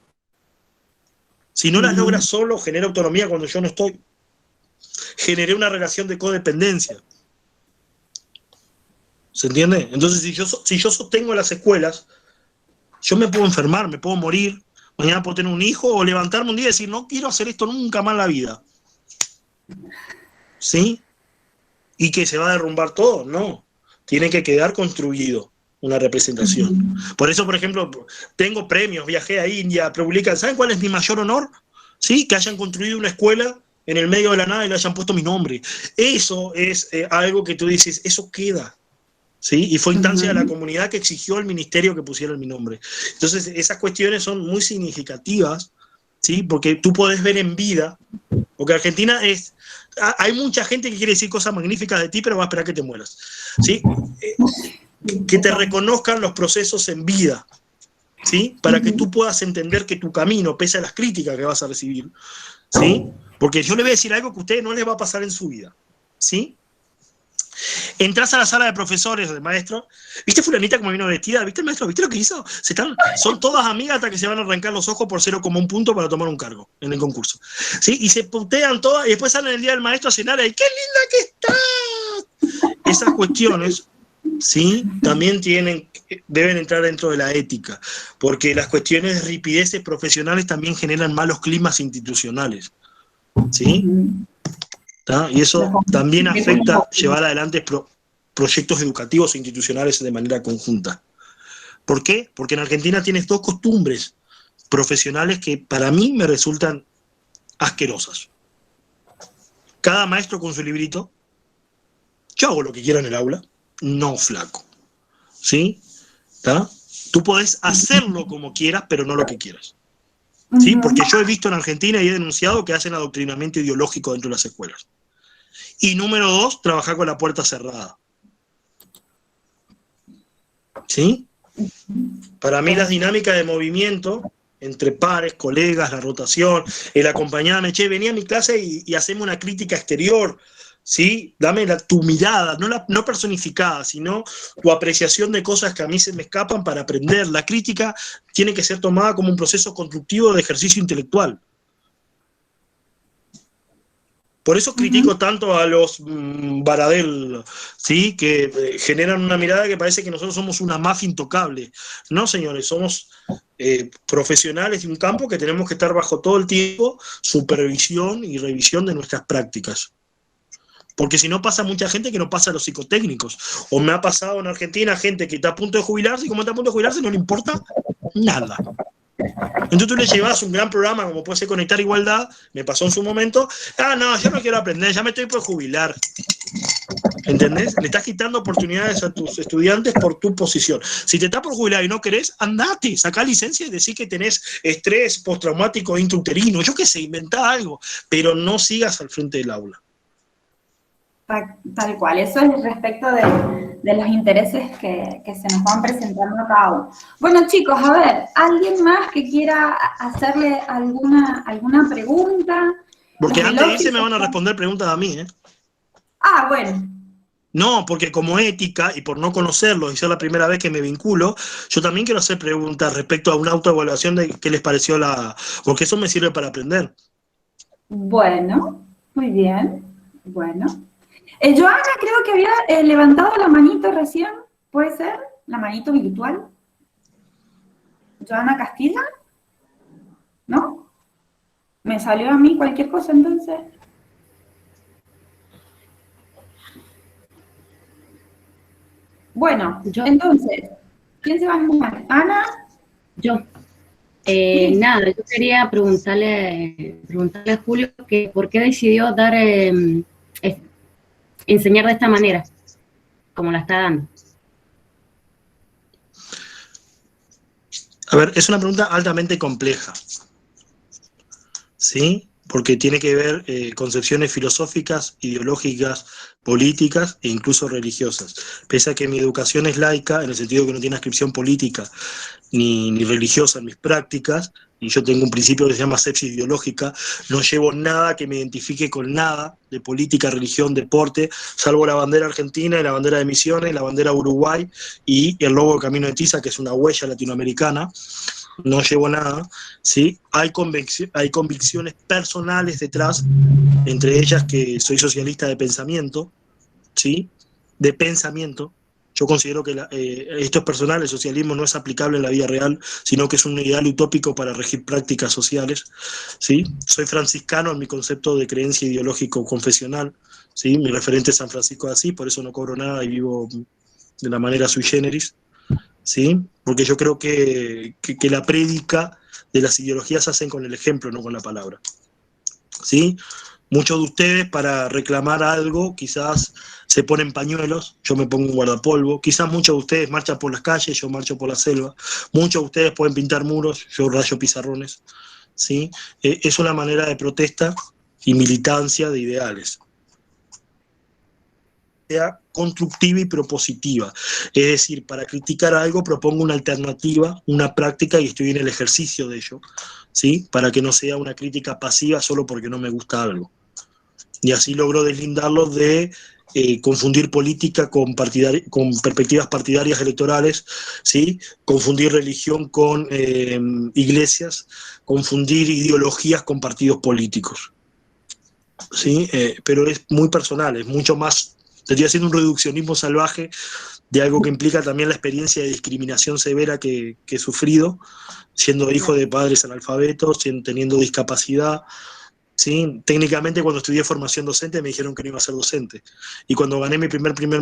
Si no las logra solo, genera autonomía cuando yo no estoy. Generé una relación de codependencia. ¿Se entiende? Entonces, si yo sostengo las escuelas, yo me puedo enfermar, me puedo morir, mañana puedo tener un hijo o levantarme un día y decir, no quiero hacer esto nunca más en la vida. ¿Sí? ¿Y que se va a derrumbar todo? No. Tiene que quedar construido una representación. Por eso, por ejemplo, tengo premios, viajé a India, publican, ¿saben cuál es mi mayor honor? ¿Sí? Que hayan construido una escuela en el medio de la nada y le hayan puesto mi nombre. Eso es algo que tú dices, eso queda. ¿Sí? Y fue instancia de la comunidad que exigió al ministerio que pusiera mi nombre. Entonces, esas cuestiones son muy significativas, ¿sí? Porque tú podés ver en vida, porque Argentina es... Hay mucha gente que quiere decir cosas magníficas de ti, pero va a esperar que te mueras, ¿sí? Que te reconozcan los procesos en vida, ¿sí? Para que tú puedas entender que tu camino, pese a las críticas que vas a recibir, ¿sí? Porque yo les voy a decir algo que a ustedes no les va a pasar en su vida, ¿sí? Entrás a la sala de profesores o de maestros, ¿viste fulanita como vino vestida? ¿Viste el maestro? ¿Viste lo que hizo? Son todas amigas hasta que se van a arrancar los ojos por 0,1 punto para tomar un cargo en el concurso, ¿sí? Y se putean todas y después salen el día del maestro a cenar y ¡qué linda que estás! Esas cuestiones, ¿sí? También deben entrar dentro de la ética, porque las cuestiones de ripideces profesionales también generan malos climas institucionales, ¿sí? Y eso también afecta llevar adelante proyectos educativos e institucionales de manera conjunta. ¿Por qué? Porque en Argentina tienes dos costumbres profesionales que para mí me resultan asquerosas. Cada maestro con su librito. Yo hago lo que quiero en el aula. No, flaco. ¿Sí? ¿Tá? Tú podés hacerlo como quieras, pero no lo que quieras. ¿Sí? Porque yo he visto en Argentina y he denunciado que hacen adoctrinamiento ideológico dentro de las escuelas. Y número 2, trabajar con la puerta cerrada. ¿Sí? Para mí las dinámicas de movimiento entre pares, colegas, la rotación, el acompañarme, che, vení a mi clase y haceme una crítica exterior, ¿sí? Dame tu mirada, no personificada, sino tu apreciación de cosas que a mí se me escapan para aprender. La crítica tiene que ser tomada como un proceso constructivo de ejercicio intelectual. Por eso critico tanto a los Baradel, ¿sí? Que generan una mirada que parece que nosotros somos una mafia intocable. No, señores, somos profesionales de un campo que tenemos que estar bajo todo el tiempo supervisión y revisión de nuestras prácticas. Porque si no pasa mucha gente que no pasa a los psicotécnicos. O me ha pasado en Argentina gente que está a punto de jubilarse y como está a punto de jubilarse no le importa nada. Entonces tú le llevas un gran programa como puede ser Conectar Igualdad, me pasó en su momento, no, yo no quiero aprender, ya me estoy por jubilar. ¿Entendés? Le estás quitando oportunidades a tus estudiantes por tu posición. Si te estás por jubilar y no querés, andate, sacá licencia y decís que tenés estrés postraumático intrauterino, yo qué sé, inventá algo, pero no sigas al frente del aula. Tal cual, eso es respecto de los intereses que se nos van presentando a cada uno. Bueno, chicos, a ver, ¿alguien más que quiera hacerle alguna pregunta? Porque antes de irse me van a responder preguntas a mí, ¿eh? Ah, bueno. No, porque como ética, y por no conocerlos y ser la primera vez que me vinculo, yo también quiero hacer preguntas respecto a una autoevaluación de qué les pareció porque eso me sirve para aprender. Bueno, muy bien, bueno. Joana creo que había levantado la manito recién. ¿Puede ser? ¿La manito virtual? ¿Joana Castilla? ¿No? ¿Me salió a mí cualquier cosa entonces? Bueno, entonces, ¿quién se va a animar? ¿Ana? Yo. Sí. Nada, yo quería preguntarle a Julio que por qué decidió enseñar de esta manera, como la está dando. A ver, es una pregunta altamente compleja, ¿sí? Porque tiene que ver concepciones filosóficas, ideológicas, políticas e incluso religiosas. Pese a que mi educación es laica, en el sentido que no tiene inscripción política ni religiosa en mis prácticas, y yo tengo un principio que se llama sepsis ideológica, no llevo nada que me identifique con nada de política, religión, deporte, salvo la bandera argentina y la bandera de Misiones, la bandera Uruguay y el logo del Camino de Tiza, que es una huella latinoamericana. No llevo nada, ¿sí? Hay convicciones personales detrás, entre ellas que soy socialista de pensamiento, ¿sí? De pensamiento. Yo considero que esto es personal, el socialismo no es aplicable en la vida real, sino que es un ideal utópico para regir prácticas sociales, ¿sí? Soy franciscano en mi concepto de creencia ideológico confesional, ¿sí? Mi referente es San Francisco de Asís, por eso no cobro nada y vivo de la manera sui generis, ¿sí? Porque yo creo que la prédica de las ideologías se hacen con el ejemplo, no con la palabra, ¿sí? Muchos de ustedes para reclamar algo quizás se ponen pañuelos, yo me pongo un guardapolvo, quizás muchos de ustedes marchan por las calles, yo marcho por la selva, muchos de ustedes pueden pintar muros, yo rayo pizarrones, ¿sí? Es una manera de protesta y militancia de ideales. Sea constructiva y propositiva, es decir, para criticar algo propongo una alternativa, una práctica y estoy en el ejercicio de ello, ¿sí? Para que no sea una crítica pasiva solo porque no me gusta algo. Y así logro deslindarlo de confundir política con perspectivas partidarias electorales, ¿sí? Confundir religión con iglesias, confundir ideologías con partidos políticos, ¿sí? Pero es muy personal, es mucho más. Estoy haciendo un reduccionismo salvaje de algo que implica también la experiencia de discriminación severa que he sufrido, siendo hijo de padres analfabetos, teniendo discapacidad, ¿sí? Técnicamente cuando estudié formación docente me dijeron que no iba a ser docente. Y cuando gané mi primer premio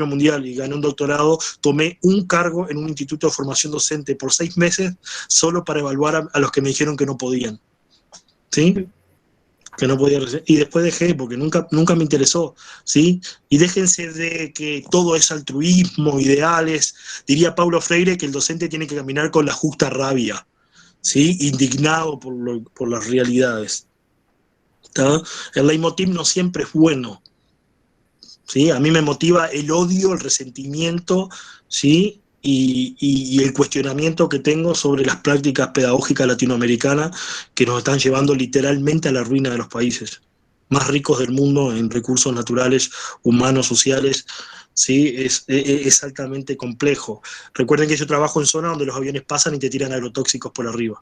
mundial y gané un doctorado, tomé un cargo en un instituto de formación docente por 6 meses solo para evaluar a los que me dijeron que no podían, ¿sí? Que no podía recibir. Y después dejé porque nunca me interesó, ¿sí? Y déjense de que todo es altruismo, ideales. Diría Paulo Freire que el docente tiene que caminar con la justa rabia, ¿sí? Indignado por las realidades. ¿Tá? El leitmotiv no siempre es bueno, ¿sí? A mí me motiva el odio, el resentimiento, ¿sí? Y el cuestionamiento que tengo sobre las prácticas pedagógicas latinoamericanas que nos están llevando literalmente a la ruina de los países más ricos del mundo en recursos naturales, humanos, sociales, ¿sí? Es altamente complejo. Recuerden que yo trabajo en zonas donde los aviones pasan y te tiran agrotóxicos por arriba,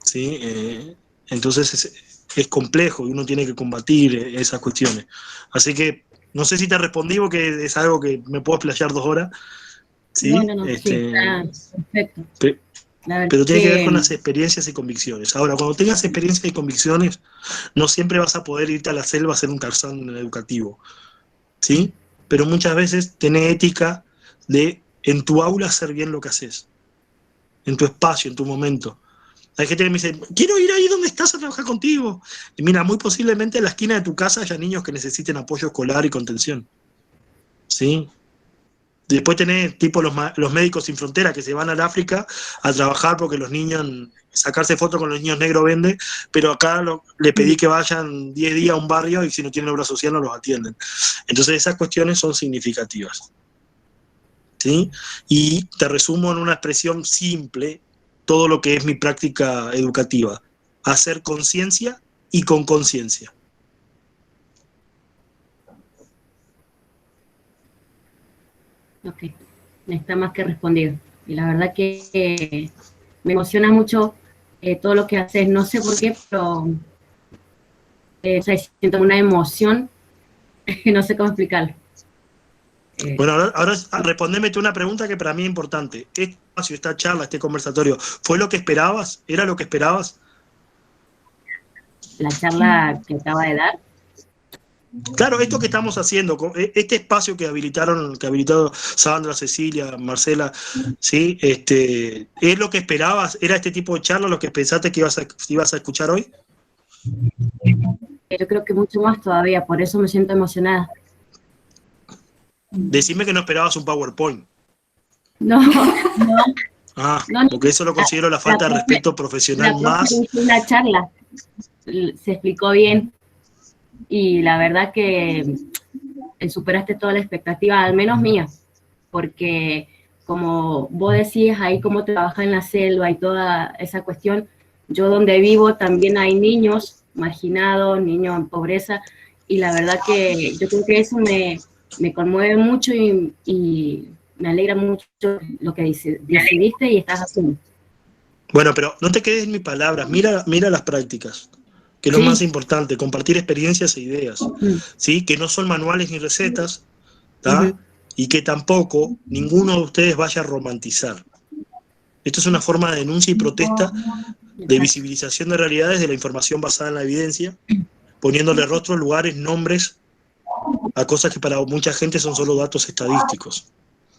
¿sí? Entonces es complejo y uno tiene que combatir esas cuestiones. Así que no sé si te respondí porque es algo que me puedo explayar 2 horas, ¿sí? No, sí, está perfecto. Pero tiene que ver con las experiencias y convicciones. Ahora, cuando tengas experiencias y convicciones, no siempre vas a poder irte a la selva a hacer un tarzán educativo, ¿sí? Pero muchas veces tenés ética de en tu aula hacer bien lo que haces, en tu espacio, en tu momento. Hay gente que me dice, quiero ir ahí donde estás a trabajar contigo. Y mira, muy posiblemente en la esquina de tu casa haya niños que necesiten apoyo escolar y contención, ¿sí? Después tenés tipo los médicos sin frontera que se van al África a trabajar porque los niños, sacarse fotos con los niños negros vende, pero acá le pedí que vayan 10 días a un barrio y si no tienen obra social no los atienden. Entonces esas cuestiones son significativas, ¿sí? Y te resumo en una expresión simple todo lo que es mi práctica educativa: hacer conciencia y con conciencia. Ok, está más que respondido. Y la verdad que me emociona mucho todo lo que haces. No sé por qué, pero o sea, siento una emoción, no sé cómo explicarlo. Bueno, ahora respondeme tú una pregunta que para mí es importante. ¿Este espacio, esta charla, este conversatorio, fue lo que esperabas? ¿Era lo que esperabas? La charla que acaba de dar. Claro, esto que estamos haciendo, este espacio que habilitó Sandra, Cecilia, Marcela, ¿sí? ¿Es lo que esperabas? ¿Era este tipo de charla lo que pensaste que ibas a escuchar hoy? Yo creo que mucho más todavía, por eso me siento emocionada. Decime que no esperabas un PowerPoint. No. Porque eso lo considero la falta de respeto profesional más. La charla se explicó bien y la verdad que superaste toda la expectativa, al menos mía, porque como vos decís, ahí cómo trabaja en la selva y toda esa cuestión, yo donde vivo también hay niños marginados, niños en pobreza, y la verdad que yo creo que eso me conmueve mucho y me alegra mucho lo que decidiste y estás haciendo. Bueno, pero no te quedes en mis palabras, mira las prácticas, que es lo más importante, compartir experiencias e ideas, ¿sí? Que no son manuales ni recetas, y que tampoco ninguno de ustedes vaya a romantizar. Esto es una forma de denuncia y protesta, de visibilización de realidades de la información basada en la evidencia, poniéndole rostros, lugares, nombres a cosas que para mucha gente son solo datos estadísticos.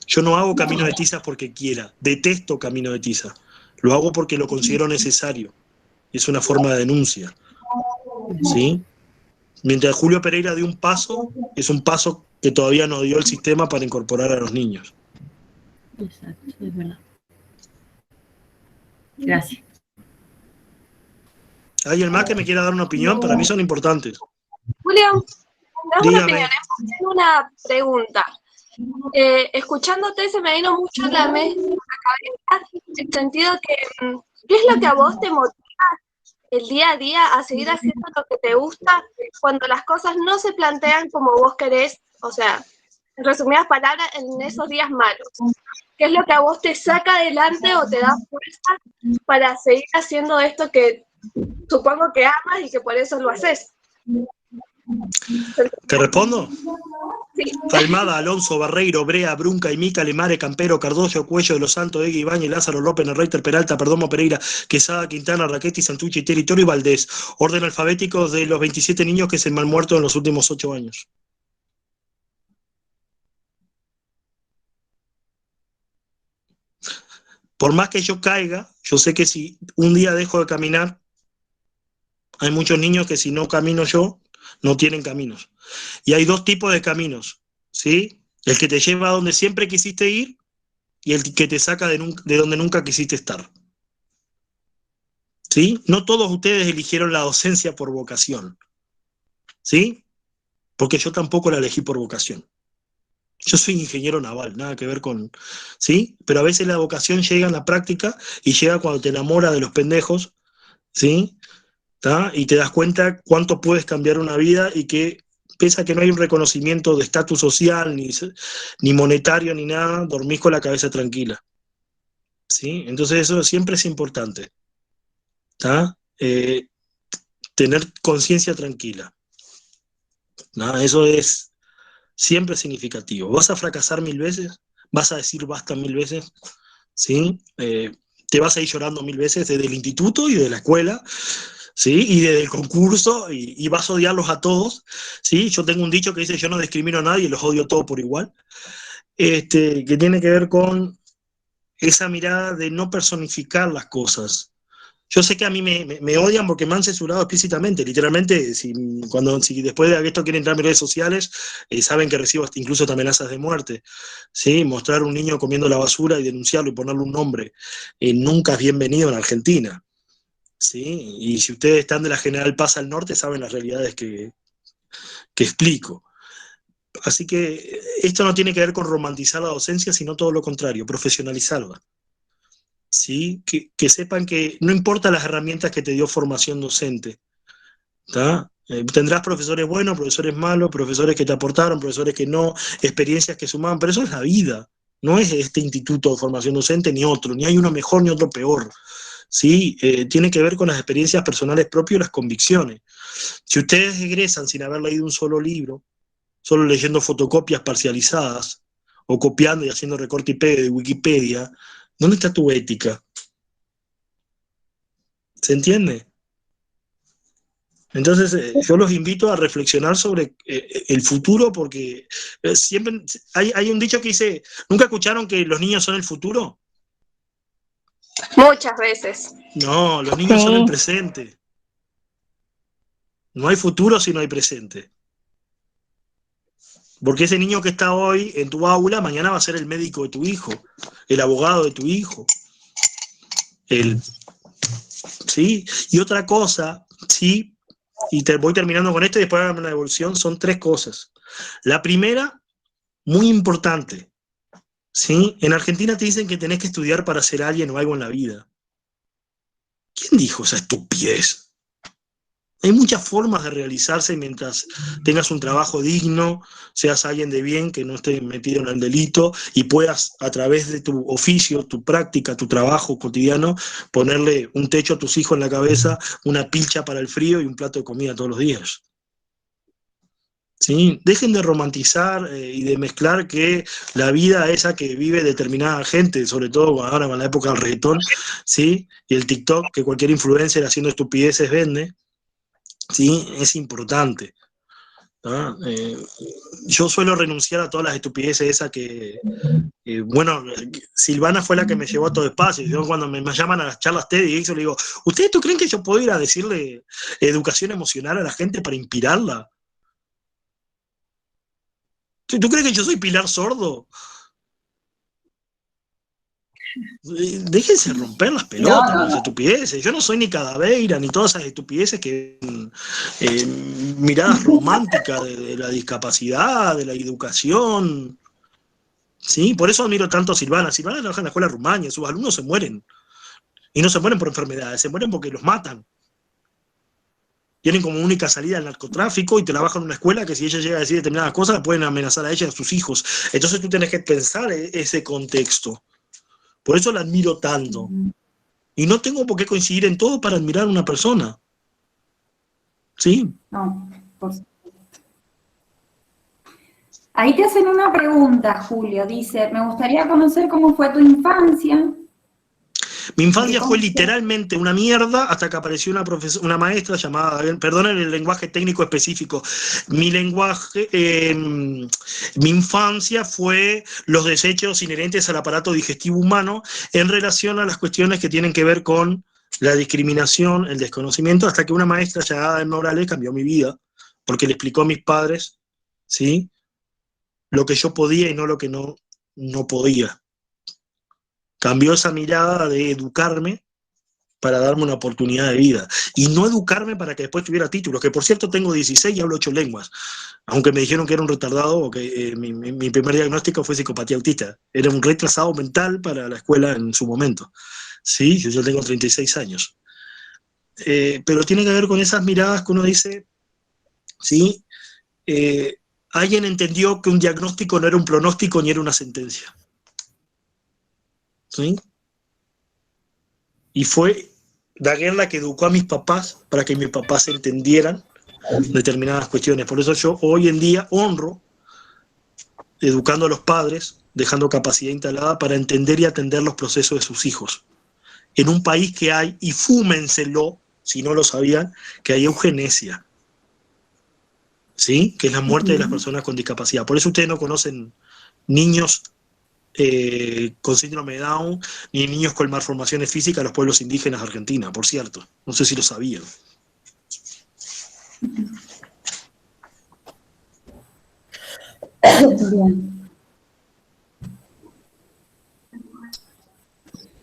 Yo no hago Camino de Tiza porque quiera, detesto Camino de Tiza, lo hago porque lo considero necesario, es una forma de denuncia, ¿sí? Mientras Julio Pereira dio un paso, es un paso que todavía no dio el sistema para incorporar a los niños. Exacto, es verdad. Gracias. ¿Alguien más que me quiera dar una opinión? Para mí son importantes. Julio, dame una Dígame. opinión, tengo una pregunta. Escuchándote se me vino mucho a la cabeza el sentido que, ¿qué es lo que a vos te motiva el día a día a seguir haciendo lo que te gusta cuando las cosas no se plantean como vos querés? O sea, en resumidas palabras, en esos días malos. ¿Qué es lo que a vos te saca adelante o te da fuerza para seguir haciendo esto que supongo que amas y que por eso lo haces? ¿Te respondo? Sí. Almada, Alonso, Barreiro, Brea, Brunca, Imica, Lemare, Campero, Cardoso, Cuello de los Santos, Egui, Ibañez, Lázaro, López, Nerreiter, Peralta, Perdomo, Pereira, Quesada, Quintana, Raquetti, Santucci, Territorio y Valdés. Orden alfabético de los 27 niños que se me han muerto en los últimos 8 años. Por más que yo caiga, yo sé que si un día dejo de caminar, hay muchos niños que si no camino yo, no tienen caminos. Y hay dos tipos de caminos, ¿sí? El que te lleva a donde siempre quisiste ir y el que te saca de donde nunca quisiste estar. ¿Sí? No todos ustedes eligieron la docencia por vocación, ¿sí? Porque yo tampoco la elegí por vocación. Yo soy ingeniero naval, nada que ver con... ¿Sí? Pero a veces la vocación llega en la práctica y llega cuando te enamoras de los pendejos, ¿sí? ¿Tá? Y te das cuenta cuánto puedes cambiar una vida y que, pese a que no hay un reconocimiento de estatus social, ni monetario, ni nada, dormís con la cabeza tranquila. ¿Sí? Entonces eso siempre es importante. ¿Tá? Tener conciencia tranquila. ¿No? Eso es siempre significativo. ¿Vas a fracasar 1000 veces? ¿Vas a decir basta 1000 veces? ¿Sí? Te vas a ir llorando 1000 veces desde el instituto y de la escuela, ¿sí? Y desde el concurso, y vas a odiarlos a todos, ¿sí? Yo tengo un dicho que dice, yo no discrimino a nadie, los odio a todos por igual, que tiene que ver con esa mirada de no personificar las cosas. Yo sé que a mí me odian porque me han censurado explícitamente, literalmente, si después de esto quieren entrar a mis redes sociales, saben que recibo hasta incluso amenazas de muerte, ¿sí? Mostrar un niño comiendo la basura y denunciarlo y ponerle un nombre, nunca es bienvenido en Argentina, ¿sí? Y si ustedes están de la General Paz al norte, saben las realidades que explico. Así que esto no tiene que ver con romantizar la docencia, sino todo lo contrario, profesionalizarla. ¿Sí? Que sepan que no importa las herramientas que te dio formación docente, tendrás profesores buenos, profesores malos, profesores que te aportaron, profesores que no, experiencias que sumaban, pero eso es la vida, no es este instituto de formación docente ni otro, ni hay uno mejor ni otro peor, ¿sí? Tiene que ver con las experiencias personales propias y las convicciones. Si ustedes egresan sin haber leído un solo libro, solo leyendo fotocopias parcializadas, o copiando y haciendo recorte y pegue de Wikipedia, ¿dónde está tu ética? ¿Se entiende? Entonces, yo los invito a reflexionar sobre el futuro, porque siempre hay un dicho que dice, ¿nunca escucharon que los niños son el futuro? Muchas veces. No, los niños son el presente. No hay futuro si no hay presente. Porque ese niño que está hoy en tu aula, mañana va a ser el médico de tu hijo, el abogado de tu hijo. ¿Sí? Y otra cosa, ¿sí? Y voy terminando con esto y después hago una devolución, son 3 cosas. La primera, muy importante, ¿sí? En Argentina te dicen que tenés que estudiar para ser alguien o algo en la vida. ¿Quién dijo esa estupidez? Hay muchas formas de realizarse mientras tengas un trabajo digno, seas alguien de bien, que no esté metido en el delito, y puedas, a través de tu oficio, tu práctica, tu trabajo cotidiano, ponerle un techo a tus hijos en la cabeza, una pilcha para el frío y un plato de comida todos los días. ¿Sí? Dejen de romantizar y de mezclar que la vida esa que vive determinada gente, sobre todo ahora con la época del reggaetón, ¿sí? Y el TikTok, que cualquier influencer haciendo estupideces vende, ¿sí? Es importante, ¿no? Yo suelo renunciar a todas las estupideces esas que, bueno, Silvana fue la que me llevó a todo espacio. Yo cuando me llaman a las charlas TED y eso, le digo, ¿ustedes creen que yo puedo ir a decirle educación emocional a la gente para inspirarla? ¿Tú crees que yo soy Pilar Sordo? Déjense romper las pelotas con las estupideces. Yo no soy ni Cadaveira, ni todas esas estupideces que miradas románticas de la discapacidad, de la educación. ¿Sí? Por eso admiro tanto a Silvana. Silvana trabaja en la escuela Rumania, sus alumnos se mueren. Y no se mueren por enfermedades, se mueren porque los matan. Tienen como única salida el narcotráfico y te la bajan en una escuela que si ella llega a decir determinadas cosas, la pueden amenazar a ella y a sus hijos. Entonces tú tenés que pensar ese contexto. Por eso la admiro tanto. Y no tengo por qué coincidir en todo para admirar a una persona. ¿Sí? No, por supuesto. Ahí te hacen una pregunta, Julio. Dice, me gustaría conocer cómo fue tu infancia. Mi infancia fue literalmente una mierda hasta que apareció una maestra llamada, perdonen el lenguaje técnico específico, mi infancia fue los desechos inherentes al aparato digestivo humano en relación a las cuestiones que tienen que ver con la discriminación, el desconocimiento, hasta que una maestra llamada Morales cambió mi vida, porque le explicó a mis padres, ¿sí?, lo que yo podía y no lo que no podía. Cambió esa mirada de educarme para darme una oportunidad de vida. Y no educarme para que después tuviera títulos, que por cierto tengo 16 y hablo 8 lenguas. Aunque me dijeron que era un retardado, o que mi primer diagnóstico fue psicopatía autista. Era un retrasado mental para la escuela en su momento. Sí, yo tengo 36 años. Pero tiene que ver con esas miradas que uno dice, ¿sí? Alguien entendió que un diagnóstico no era un pronóstico ni era una sentencia. ¿Sí? Y fue Daguerre la que educó a mis papás para que mis papás entendieran determinadas cuestiones. Por eso yo hoy en día honro educando a los padres, dejando capacidad instalada para entender y atender los procesos de sus hijos. En un país que hay, y fúmenselo, si no lo sabían, que hay eugenesia. ¿Sí? Que es la muerte de las personas con discapacidad. Por eso ustedes no conocen niños con síndrome de Down, ni niños con malformaciones físicas en los pueblos indígenas de Argentina, por cierto. No sé si lo sabían. Bien.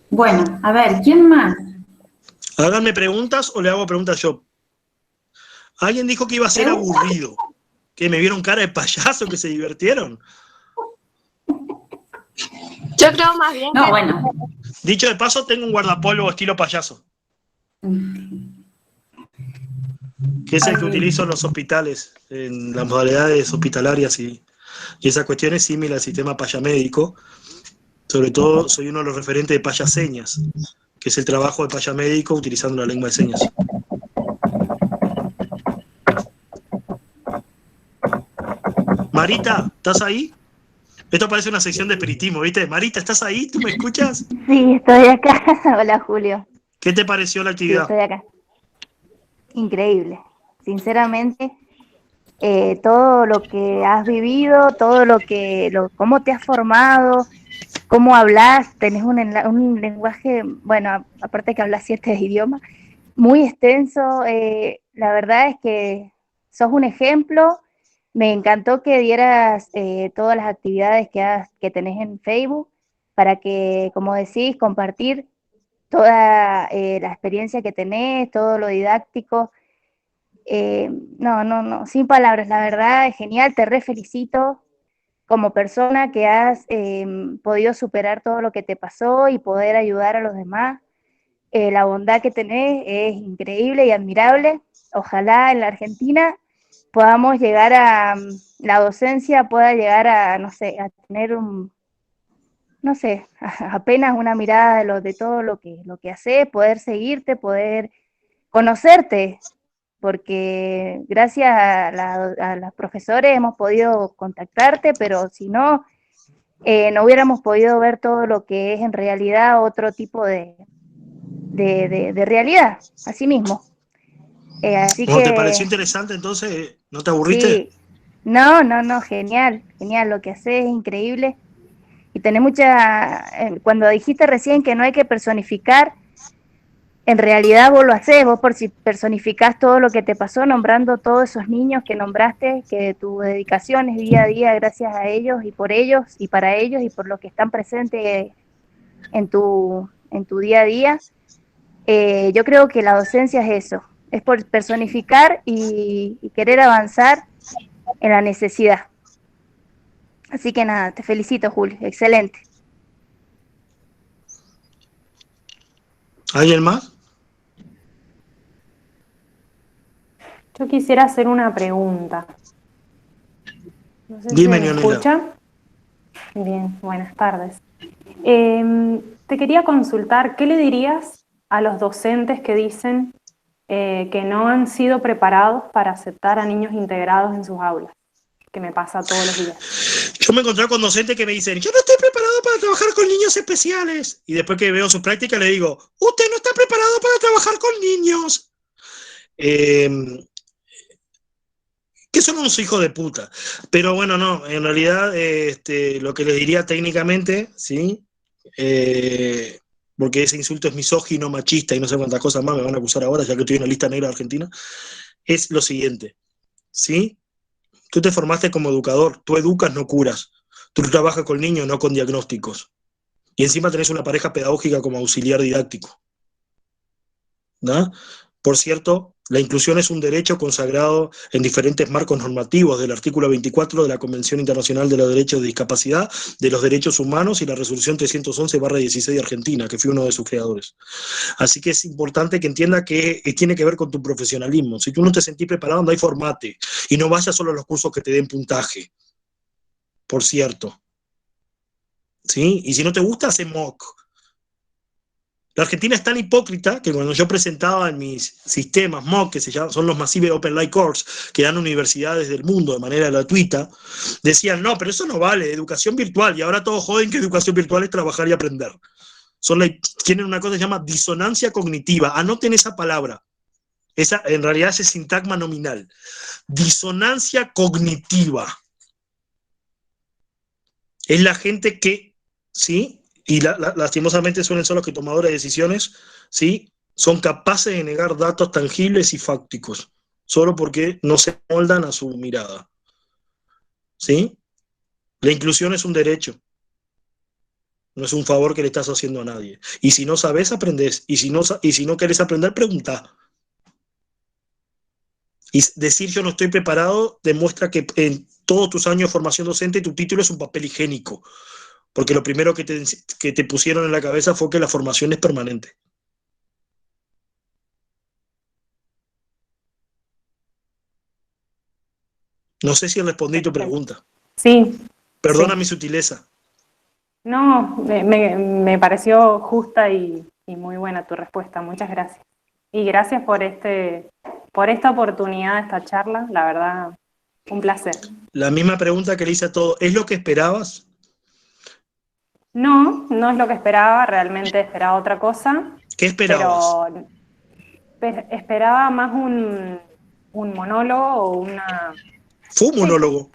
Bueno, a ver, ¿quién más? Háganme preguntas o le hago preguntas yo. Alguien dijo que iba a ser aburrido. ¿Que me vieron cara de payaso, que se divirtieron? Yo creo más bien No, que... bueno. Dicho de paso, tengo un guardapolvo estilo payaso. Que es el que utilizo en los hospitales, en las modalidades hospitalarias y esas cuestiones similares al sistema payamédico. Sobre todo, soy uno de los referentes de payaseñas, que es el trabajo de payamédico utilizando la lengua de señas. Marita, ¿estás ahí? Esto parece una sección de espiritismo, ¿viste? Marita, ¿estás ahí? ¿Tú me escuchas? Sí, estoy acá. Hola, Julio. ¿Qué te pareció la Sí, actividad? estoy acá. Increíble. Sinceramente, todo lo que has vivido, cómo te has formado, cómo hablas, tenés un lenguaje, bueno, aparte que hablas 7 idiomas, muy extenso. La verdad es que sos un ejemplo. Me encantó que dieras todas las actividades que tenés en Facebook para que, como decís, compartir toda la experiencia que tenés, todo lo didáctico. No, sin palabras, la verdad es genial, te re felicito como persona que has podido superar todo lo que te pasó y poder ayudar a los demás. La bondad que tenés es increíble y admirable. Ojalá en la Argentina podamos llegar la docencia pueda llegar a, no sé, a tener no sé, apenas una mirada de todo lo que haces, poder seguirte, poder conocerte, porque gracias a los profesores hemos podido contactarte, pero si no, no hubiéramos podido ver todo lo que es en realidad otro tipo de realidad, así mismo. Así Bueno, ¿te pareció que interesante entonces? ¿No te aburriste? sí, no, genial, lo que haces es increíble. Y tenés cuando dijiste recién que no hay que personificar, en realidad vos lo haces, vos personificás todo lo que te pasó, nombrando todos esos niños que nombraste, que tu dedicación es día a día gracias a ellos y por ellos y para ellos y por los que están presentes en tu día a día. Yo creo que la docencia es eso, es por personificar y querer avanzar en la necesidad. Así que nada, te felicito, Julio, excelente. ¿Alguien más? Yo quisiera hacer una pregunta. No sé si Dime, me Leonela. escucha. Bien, buenas tardes. Te quería consultar, ¿qué le dirías a los docentes que dicen que no han sido preparados para aceptar a niños integrados en sus aulas? Que me pasa todos los días. Yo me encontré con docentes que me dicen, yo no estoy preparado para trabajar con niños especiales. Y después que veo sus prácticas le digo, usted no está preparado para trabajar con niños. Que son unos hijos de puta. Pero bueno, no, en realidad lo que les diría técnicamente, ¿sí? Porque ese insulto es misógino, machista y no sé cuántas cosas más me van a acusar ahora, ya que estoy en la lista negra de Argentina, es lo siguiente, ¿sí? Tú te formaste como educador, tú educas, no curas. Tú trabajas con niños, no con diagnósticos. Y encima tenés una pareja pedagógica como auxiliar didáctico, ¿no? Por cierto, la inclusión es un derecho consagrado en diferentes marcos normativos del artículo 24 de la Convención Internacional de los Derechos de Discapacidad, de los Derechos Humanos y la Resolución 311/16 de Argentina, que fui uno de sus creadores. Así que es importante que entienda que tiene que ver con tu profesionalismo. Si tú no te sentís preparado, anda y formate. Y no vayas solo a los cursos que te den puntaje, por cierto. ¿Sí? Y si no te gusta, hace mock. La Argentina es tan hipócrita que cuando yo presentaba en mis sistemas MOOC, que son los Massive Open Light Course, que dan universidades del mundo de manera gratuita, decían, no, pero eso no vale, educación virtual, y ahora todos joden que educación virtual es trabajar y aprender. Tienen una cosa que se llama disonancia cognitiva, anoten esa palabra, esa en realidad es sintagma nominal, disonancia cognitiva. Es la gente que, ¿sí?, y lastimosamente suelen ser los que tomadores de decisiones, ¿sí?, son capaces de negar datos tangibles y fácticos, solo porque no se moldan a su mirada. ¿Sí? La inclusión es un derecho, no es un favor que le estás haciendo a nadie. Y si no sabes, aprendés. Y si no querés aprender, preguntá. Y decir yo no estoy preparado demuestra que en todos tus años de formación docente tu título es un papel higiénico. Porque lo primero que te pusieron en la cabeza fue que la formación es permanente. No sé si respondí tu pregunta. Sí. Perdona sí. mi sutileza. No, me pareció justa y muy buena tu respuesta. Muchas gracias. Y gracias por esta oportunidad, esta charla. La verdad, un placer. La misma pregunta que le hice a todos. ¿Es lo que esperabas? No, no es lo que esperaba, realmente esperaba otra cosa. ¿Qué esperabas? Pero esperaba más un monólogo o una... Fue un monólogo.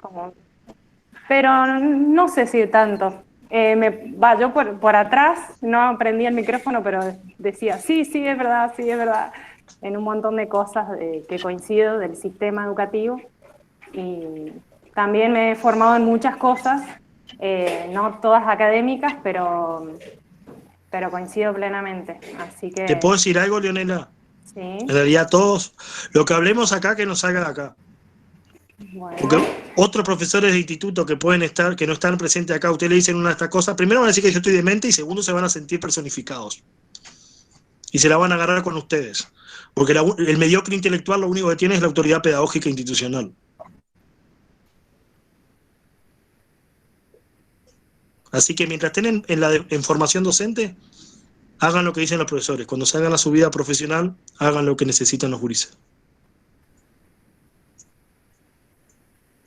Pero no sé si tanto. Yo por atrás no prendía el micrófono, pero decía, sí, es verdad, en un montón de cosas que coincido del sistema educativo. Y también me he formado en muchas cosas, no todas académicas, pero coincido plenamente. Así que... ¿Te puedo decir algo, Leonela? Sí. En realidad todos, lo que hablemos acá, que nos salga de acá. Bueno. Porque otros profesores de instituto que pueden estar, que no están presentes acá, ustedes le dicen una de estas cosas, primero van a decir que yo estoy demente y segundo se van a sentir personificados. Y se la van a agarrar con ustedes. Porque el mediocre intelectual lo único que tiene es la autoridad pedagógica institucional. Así que mientras estén en formación docente, hagan lo que dicen los profesores. Cuando salgan a su vida profesional, hagan lo que necesitan los gurises.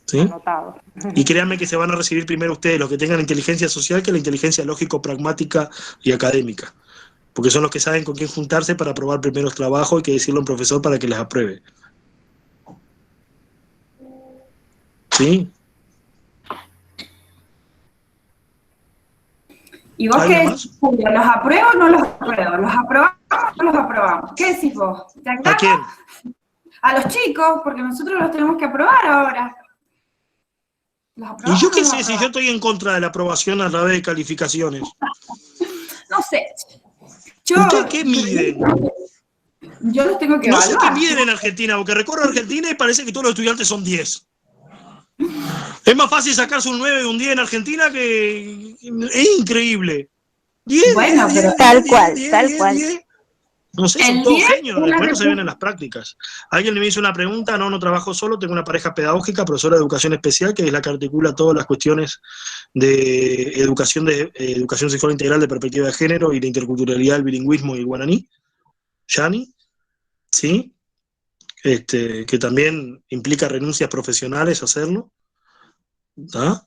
¿Sí? Anotado. Y créanme que se van a recibir primero ustedes, los que tengan inteligencia social, que la inteligencia lógico-pragmática y académica. Porque son los que saben con quién juntarse para aprobar primeros trabajos y que decirle a un profesor para que les apruebe. ¿Sí? ¿Y vos qué decís, Julio? ¿Los apruebo o no los apruebo? ¿Los aprobamos o no los aprobamos? ¿Qué decís vos? ¿A quién? A los chicos, porque nosotros los tenemos que aprobar ahora. ¿Y yo qué sé si yo estoy en contra de la aprobación a través de calificaciones? No sé. ¿Ustedes qué miden? Yo los tengo que evaluar. No sé qué miden en Argentina, porque recorro Argentina y parece que todos los estudiantes son 10. Es más fácil sacarse un 9 y un 10 en Argentina que... Es increíble. 10, bueno, 10, pero 10, tal 10, cual, 10, tal 10, cual. 10. No sé, son todos genios, después no se ven en las prácticas. Alguien me hizo una pregunta, no trabajo solo, tengo una pareja pedagógica, profesora de educación especial, que es la que articula todas las cuestiones de educación sexual integral de perspectiva de género y de interculturalidad, el bilingüismo y el guaraní, Yani, ¿sí? Que también implica renuncias profesionales hacerlo. ¿Ah?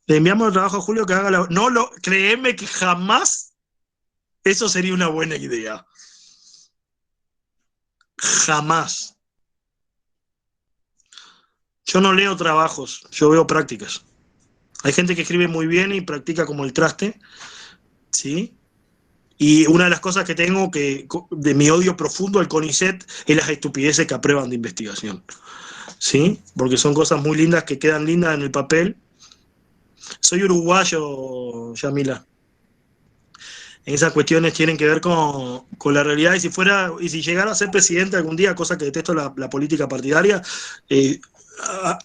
Le enviamos el trabajo a Julio que haga créeme que jamás eso sería una buena idea. Jamás. Yo no leo trabajos, yo veo prácticas. Hay gente que escribe muy bien y practica como el traste, ¿sí? Y una de las cosas que tengo de mi odio profundo al CONICET es las estupideces que aprueban de investigación, ¿sí? Porque son cosas muy lindas que quedan lindas en el papel. Soy uruguayo, Yamila. Esas cuestiones tienen que ver con la realidad, y si llegara a ser presidente algún día, cosa que detesto la política partidaria,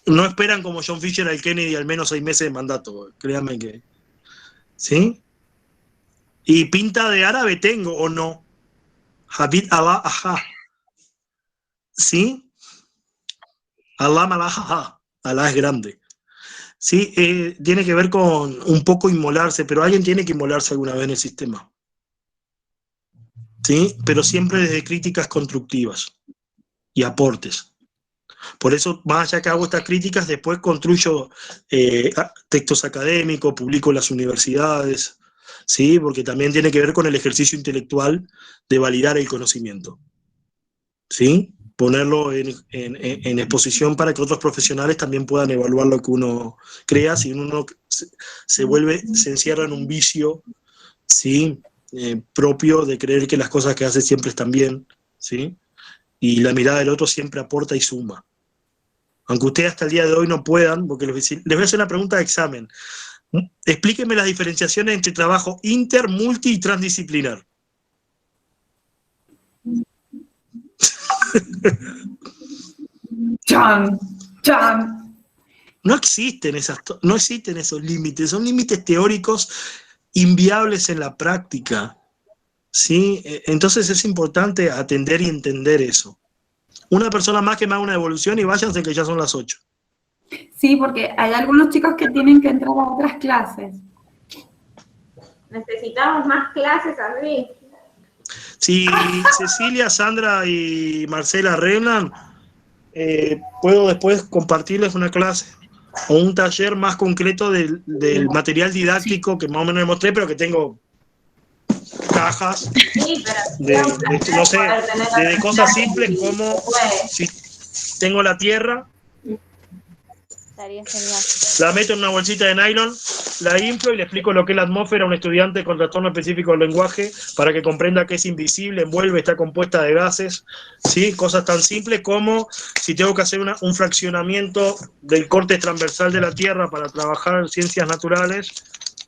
no esperan como John Fisher al Kennedy al menos 6 meses de mandato, créanme que... ¿Sí? Y pinta de árabe tengo, ¿o no? Habib Abba, ajá. ¿Sí? Allah malaha, Allah es grande. Sí, tiene que ver con un poco inmolarse, pero alguien tiene que inmolarse alguna vez en el sistema. ¿Sí? Pero siempre desde críticas constructivas y aportes. Por eso, más allá que hago estas críticas, después construyo textos académicos, publico en las universidades, ¿sí? Porque también tiene que ver con el ejercicio intelectual de validar el conocimiento, ¿sí? Ponerlo en exposición para que otros profesionales también puedan evaluar lo que uno crea, si uno se encierra en un vicio, ¿sí? Propio de creer que las cosas que hace siempre están bien, ¿sí? Y la mirada del otro siempre aporta y suma. Aunque ustedes hasta el día de hoy no puedan, porque les voy a hacer una pregunta de examen. Explíquenme las diferenciaciones entre trabajo inter, multi y transdisciplinar. Chan, chan. No existen esos límites, son límites teóricos inviables en la práctica, ¿sí? Entonces es importante atender y entender eso. Una persona más que me haga una devolución y váyanse que ya son las 8. Sí, porque hay algunos chicos que tienen que entrar a otras clases. Necesitamos más clases así. Si Cecilia, Sandra y Marcela arreglan, puedo después compartirles una clase. o un taller más concreto del material didáctico que más o menos le mostré, pero que tengo cajas no sé, de cosas simples como si tengo la tierra, Estaría genial. la meto en una bolsita de nylon, la inflo y le explico lo que es la atmósfera a un estudiante con trastorno específico del lenguaje para que comprenda que es invisible, envuelve, está compuesta de gases, ¿sí? Cosas tan simples como si tengo que hacer un fraccionamiento del corte transversal de la Tierra para trabajar en ciencias naturales,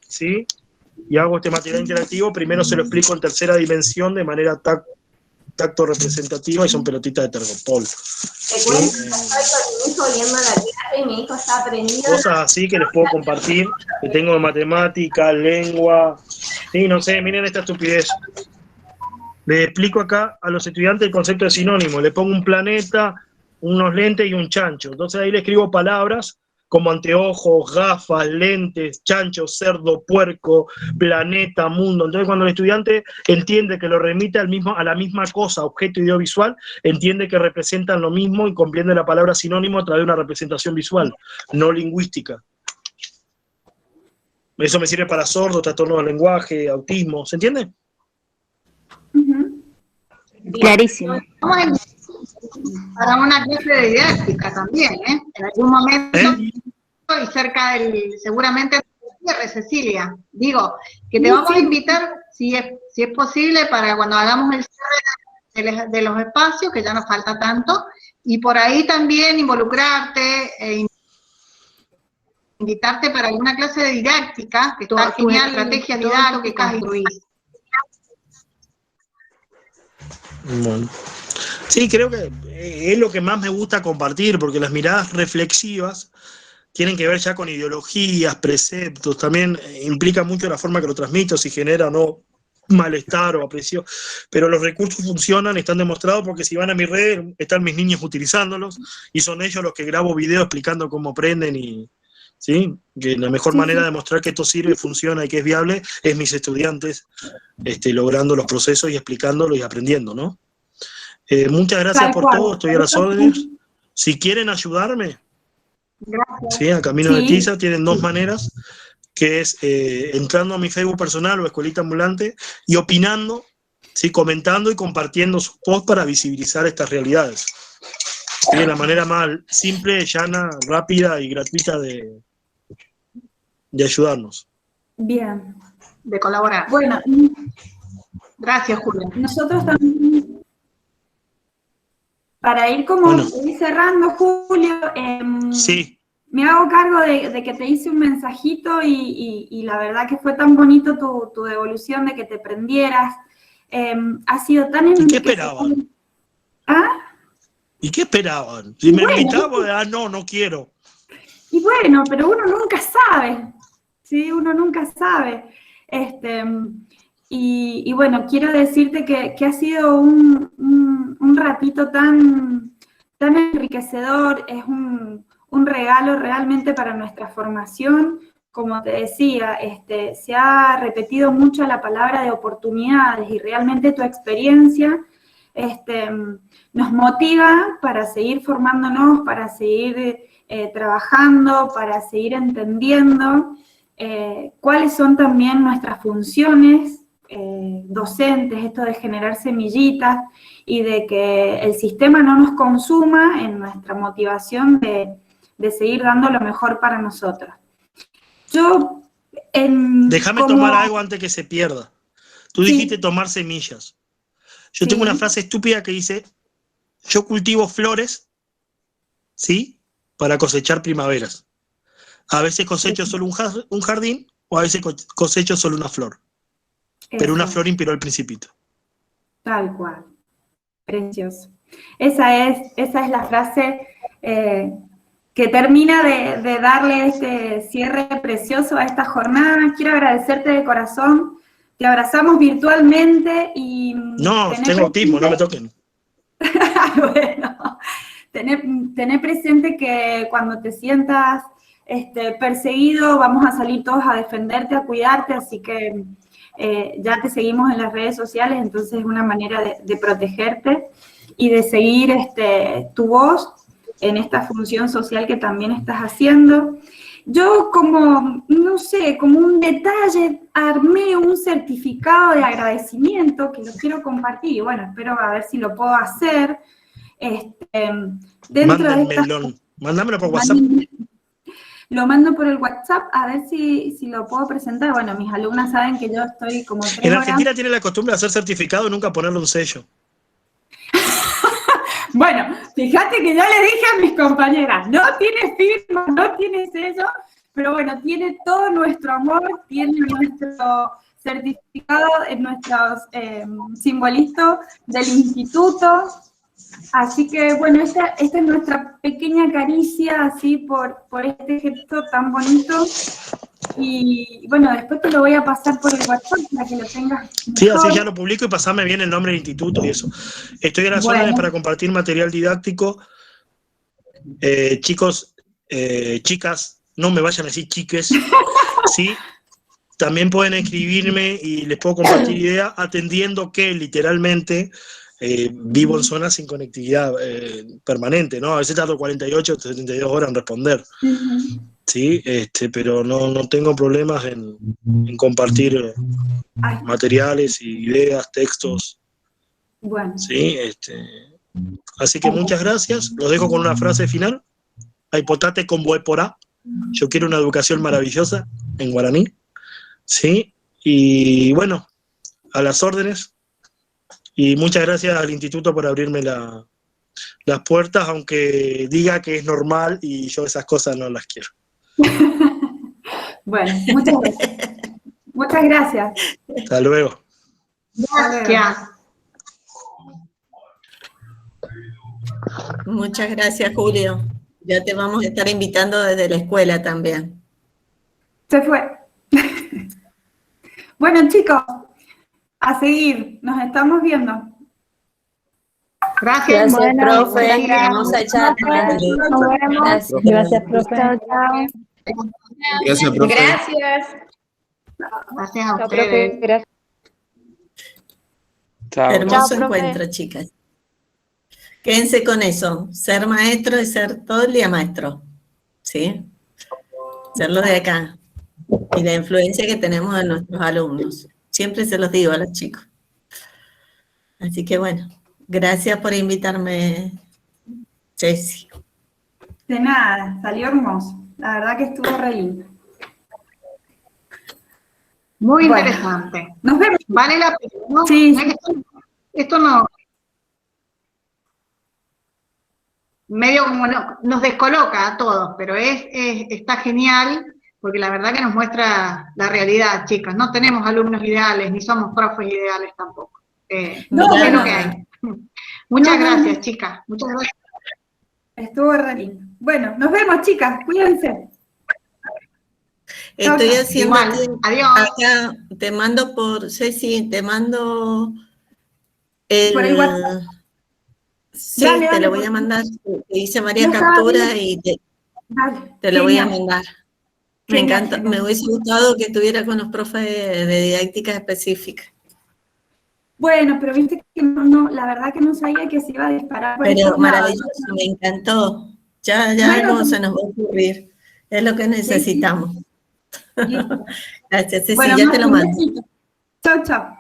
¿sí? Y hago este material interactivo, primero se lo explico en tercera dimensión de manera tacto representativa y son pelotitas de tergopol. Te cuento que estoy con mi hijo viendo la tierra y mi hijo está aprendiendo. Cosas así que les puedo compartir, que tengo de matemática, lengua, sí, no sé, miren esta estupidez. Le explico acá a los estudiantes el concepto de sinónimo, le pongo un planeta, unos lentes y un chancho. Entonces ahí le escribo palabras como anteojos, gafas, lentes, chancho, cerdo, puerco, planeta, mundo. Entonces cuando el estudiante entiende que lo remite a la misma cosa, objeto audiovisual, entiende que representan lo mismo y comprende la palabra sinónimo a través de una representación visual, no lingüística. Eso me sirve para sordos, trastorno del lenguaje, autismo, ¿se entiende? Clarísimo. Para una clase de didáctica también, ¿eh? En algún momento, y cerca del, seguramente, Cecilia, digo, que te vamos a invitar, si es posible, para cuando hagamos el cierre de los espacios, que ya nos falta tanto, y por ahí también involucrarte, invitarte para alguna clase de didáctica, que está genial, estrategias didácticas y Bueno. Sí, creo que es lo que más me gusta compartir, porque las miradas reflexivas tienen que ver ya con ideologías, preceptos, también implica mucho la forma que lo transmito, si genera o no malestar o aprecio, pero los recursos funcionan, están demostrados, porque si van a mi red, están mis niños utilizándolos, y son ellos los que grabo videos explicando cómo aprenden, y ¿sí? Que la mejor manera de mostrar que esto sirve, funciona y que es viable, es mis estudiantes logrando los procesos y explicándolo y aprendiendo, ¿no? Muchas gracias por todo, estoy a las órdenes. Si quieren ayudarme, ¿sí? A Camino de Tiza tienen dos maneras, que es entrando a mi Facebook personal o Escuelita Ambulante y opinando, ¿sí? Comentando y compartiendo sus posts para visibilizar estas realidades. ¿Sí? La manera más simple, llana, rápida y gratuita de ayudarnos. Bien. De colaborar. Bueno. Gracias, Julio. Nosotros también, para ir como ir cerrando, Julio, sí. Me hago cargo de que te hice un mensajito y la verdad que fue tan bonito tu devolución de que te prendieras. Ha sido tan enriquecedor. ¿Y qué esperaban? ¿Ah? ¿Y qué esperaban? Si me invitaban, no quiero. Y bueno, pero uno nunca sabe, ¿sí? Uno nunca sabe. Y bueno, quiero decirte que ha sido un ratito tan enriquecedor, es un regalo realmente para nuestra formación. Como te decía, se ha repetido mucho la palabra de oportunidades y realmente tu experiencia nos motiva para seguir formándonos, para seguir trabajando, para seguir entendiendo cuáles son también nuestras funciones docentes, esto de generar semillitas y de que el sistema no nos consuma en nuestra motivación de seguir dando lo mejor para nosotros. Déjame tomar algo antes que se pierda. Tú dijiste tomar semillas. Yo tengo una frase estúpida que dice, yo cultivo flores, ¿sí? Para cosechar primaveras. A veces cosecho solo un jardín o a veces cosecho solo una flor. Pero una flor inspiró al principito. Tal cual. Precioso. Esa es la frase que termina de darle este cierre precioso a esta jornada. Quiero agradecerte de corazón. Te abrazamos virtualmente y... No, tengo autismo, no me toquen. Bueno, tené presente que cuando te sientas perseguido, vamos a salir todos a defenderte, a cuidarte, así que ya te seguimos en las redes sociales, entonces es una manera de protegerte y de seguir tu voz en esta función social que también estás haciendo. Yo como, no sé, como un detalle, armé un certificado de agradecimiento que lo quiero compartir, y bueno, espero a ver si lo puedo hacer. Mándamelo por WhatsApp. Lo mando por el WhatsApp, a ver si lo puedo presentar. Bueno, mis alumnas saben que yo estoy como 3 En horas. Argentina tiene la costumbre de hacer certificado y nunca ponerle un sello. Bueno, fíjate que yo le dije a mis compañeras, no tiene firma, no tiene sello, pero bueno, tiene todo nuestro amor, tiene nuestro certificado, nuestros simbolitos del instituto. Así que bueno, esta es nuestra pequeña caricia, así por este gesto tan bonito. Y bueno, después te lo voy a pasar por el WhatsApp para que lo tengas mejor. Sí, así ya lo publico y pasame bien el nombre del instituto y eso. Estoy a las órdenes para compartir material didáctico. Chicos, chicas, no me vayan a decir chiques, ¿sí? También pueden escribirme y les puedo compartir ideas, atendiendo que literalmente vivo en zonas sin conectividad permanente, ¿no? A veces tardo 48 o 72 horas en responder. Sí, pero no tengo problemas en compartir materiales y ideas, textos. Bueno. Sí, así que muchas gracias. Los dejo con una frase final. Aipotate con bueporá. Yo quiero una educación maravillosa en guaraní. Sí, y bueno, a las órdenes. Y muchas gracias al instituto por abrirme las puertas, aunque diga que es normal y yo esas cosas no las quiero. Bueno, muchas gracias. Muchas gracias. Hasta luego. Gracias. Muchas gracias, Julio. Ya te vamos a estar invitando desde la escuela también. Se fue. Bueno, chicos, a seguir. Nos estamos viendo. Gracias, profe. Vamos a echar. Gracias, profe. Chao, chao. Gracias, profe. Gracias. Gracias a ustedes. Gracias. Chao. Hermoso Chao, profe. encuentro, chicas. Quédense con eso. Ser maestro es ser todo el día maestro. ¿Sí? Serlo de acá. Y la influencia que tenemos en nuestros alumnos. Siempre se los digo a los chicos. Así que bueno, gracias por invitarme, Ceci. De nada, salió hermoso. La verdad que estuvo re lindo. Muy Bueno, interesante. nos vemos. Vale la pena, ¿no? Sí. Esto no... medio como nos descoloca a todos, pero está genial, porque la verdad que nos muestra la realidad, chicas. No tenemos alumnos ideales, ni somos profes ideales tampoco. No, es no. lo que hay. Muchas gracias, chicas. Muchas gracias. Estuvo re lindo. Bueno, nos vemos, chicas. Cuídense. Estoy haciendo igual. Adiós. acá, te mando por, Ceci, te mando Por el WhatsApp. Sí, Dale, te dale, lo voy a mandar. Te hice varias No, capturas dale. y Dale. te lo voy a Genial. mandar. Me Genial, encanta, genial. me hubiese gustado que estuviera con los profes de didáctica específica. Bueno, pero viste que no, la verdad que no sabía que se iba a disparar por Pero esos lados. maravilloso, me encantó. Ya Bueno, algo se nos va a ocurrir. Es lo que necesitamos. Listo. Gracias, Ceci, Bueno, ya te lo un mando. besito. Chau, chau.